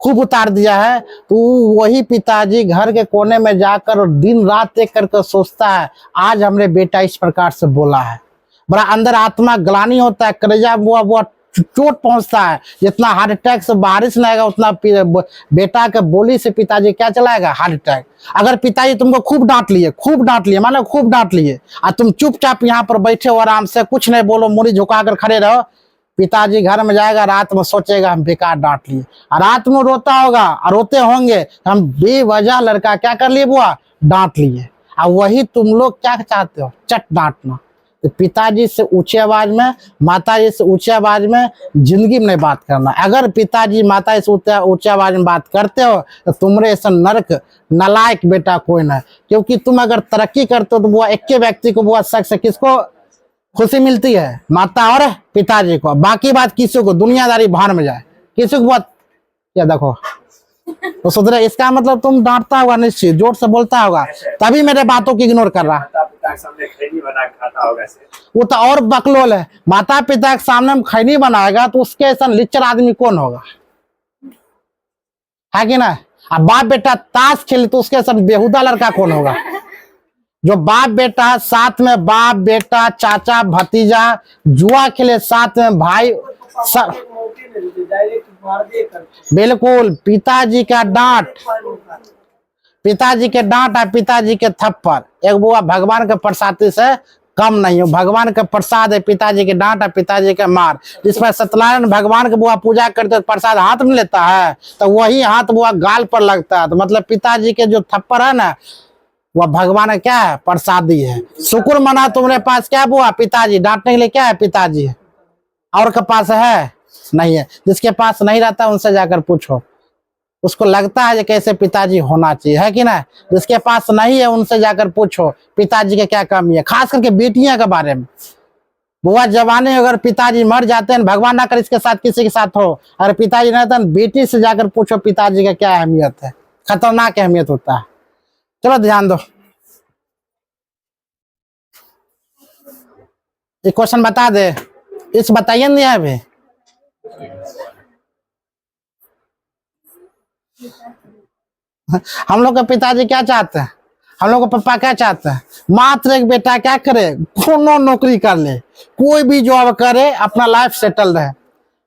[SPEAKER 1] खूब उतार दिया है, तो वही पिताजी घर के कोने में जाकर दिन रात एक करके सोचता है, आज हमने बेटा इस प्रकार से बोला है। बड़ा अंदर आत्मा ग्लानि होता है, कलेजा बुआ चोट पहुंचता है। जितना हार्ट अटैक से बारिश नहीं आएगा, उतना बेटा के बोली से पिताजी क्या चलाएगा, हार्ट अटैक। अगर पिताजी तुमको खूब डांट लिए, मानो खूब डांट लिए, और तुम चुपचाप यहाँ पर बैठे हो, आराम से कुछ नहीं बोलो, मुड़ी झुकाकर खड़े रहो, पिताजी घर में जाएगा, रात में सोचेगा हम बेकार डांट लिए, और रात में रोता होगा, और रोते होंगे हम बेवजह लड़का क्या कर लिए बुआ, डांट लिए। और वही तुम लोग क्या चाहते हो, चट डांटना। तो पिताजी से ऊंची आवाज में, माताजी से ऊंची आवाज में जिंदगी में नहीं बात करना। अगर पिताजी माताजी से ऊंची आवाज में बात करते हो तो तुम्हारे ऐसा नरक नालायक बेटा कोई ना। क्योंकि तुम अगर तरक्की करते हो तो बुआ एक व्यक्ति को, बुआ शख्स किसको खुशी मिलती है, माता और पिताजी को। बाकी बात किसी को दुनियादारी भार में जाए, किसी को बहुत क्या देखो तो सुधरे। इसका मतलब तुम डांटता होगा निश्चित, जोर से बोलता होगा, तभी मेरे बातों की इग्नोर कर रहा। वो तो और बकलोल है। माता पिता के सामने हम खैनी बनाएगा तो उसके ऐसा लिच्चर आदमी कौन होगा, है कि ना। अब बाप बेटा ताश खेले तो उसके साथ बेहुदा लड़का कौन होगा। जो बाप बेटा साथ में, बाप बेटा चाचा भतीजा जुआ खेले साथ में, भाई बिल्कुल। पिताजी का डांट, पिताजी के डांट और पिताजी के थप्पड़ एक बुआ भगवान के प्रसाद से कम नहीं हो। भगवान का प्रसाद है पिताजी के डांट और पिताजी के मार। जिसमें सत्यनारायण भगवान के बुआ पूजा करते तो प्रसाद हाथ में लेता है, तो वही हाथ बुआ गाल पर लगता है। तो मतलब पिताजी के जो थप्पड़ है ना, वह भगवान का क्या है, प्रसादी है। शुक्र मना तुम्हारे पास क्या बुआ, पिताजी डांटने के लिए क्या है, पिताजी है। और के पास है नहीं है। जिसके पास नहीं रहता उनसे जाकर पूछो, उसको लगता है कि कैसे पिताजी होना चाहिए, है कि ना। जिसके पास नहीं है उनसे जाकर पूछो पिताजी के क्या कमी है। खास करके बेटियां के बारे में। बुआ जवानी अगर पिताजी मर जाते हैं, भगवान ना कर इसके साथ किसी के साथ हो, अगर पिताजी नहीं रहते, बेटी से जाकर पूछो पिताजी का क्या अहमियत है। खतरनाक अहमियत होता है। चलो ध्यान दो, एक क्वेश्चन बता दे, इस बताइए नहीं है अभी। हम लोग के पिताजी क्या चाहते हैं, हम लोग के पापा क्या चाहते हैं, मात्र एक बेटा क्या करे, कोनो नौकरी कर ले, कोई भी जॉब करे, अपना लाइफ सेटल रहे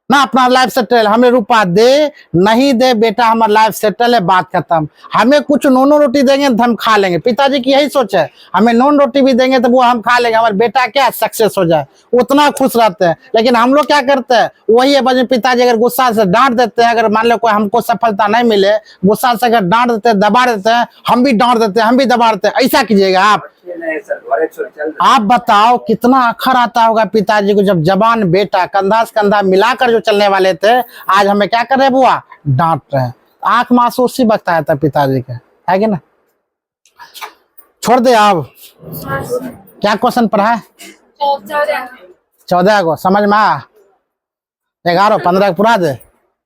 [SPEAKER 1] ना, अपना लाइफ सेटल। हमें रुपया दे नहीं दे बेटा, हमारा लाइफ सेटल है, बात खत्म। हमें कुछ नॉन रोटी देंगे तो हम खा लेंगे, पिताजी की यही सोच है। हमें नॉन रोटी भी देंगे तो वो हम खा लेंगे, हमारा बेटा क्या सक्सेस हो जाए, उतना खुश रहते हैं। लेकिन हम लोग क्या करते हैं, वही है वजह पिताजी अगर गुस्सा से डांट देते हैं, अगर मान लो कोई हमको सफलता नहीं मिले, गुस्सा से अगर डांट देते हैं, दबा देते हैं, हम भी डांट देते हैं, हम भी दबा देते हैं। ऐसा कीजिएगा आप बताओ कितना अखर आता होगा पिताजी को, जब जवान बेटा कंधा से कंधा मिलाकर जो चलने वाले थे, आज हमें क्या कर रहे बुआ, डांट रहे हैं। आंख मासूस उसी वक्त आया था पिताजी के, है कि ना। छोड़ दे आप, क्या क्वेश्चन पढ़ा है, 14 को समझ में आ, 11 15 पूरा दे,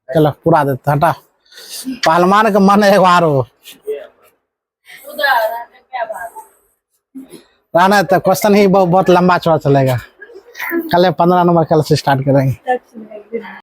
[SPEAKER 1] चलो पूरा दे, हटा। पहलवान का मन है 11 रहना, तो क्वेश्चन ही बहुत लंबा चौड़ा चलेगा। कल 15 नंबर कल से स्टार्ट करेंगे।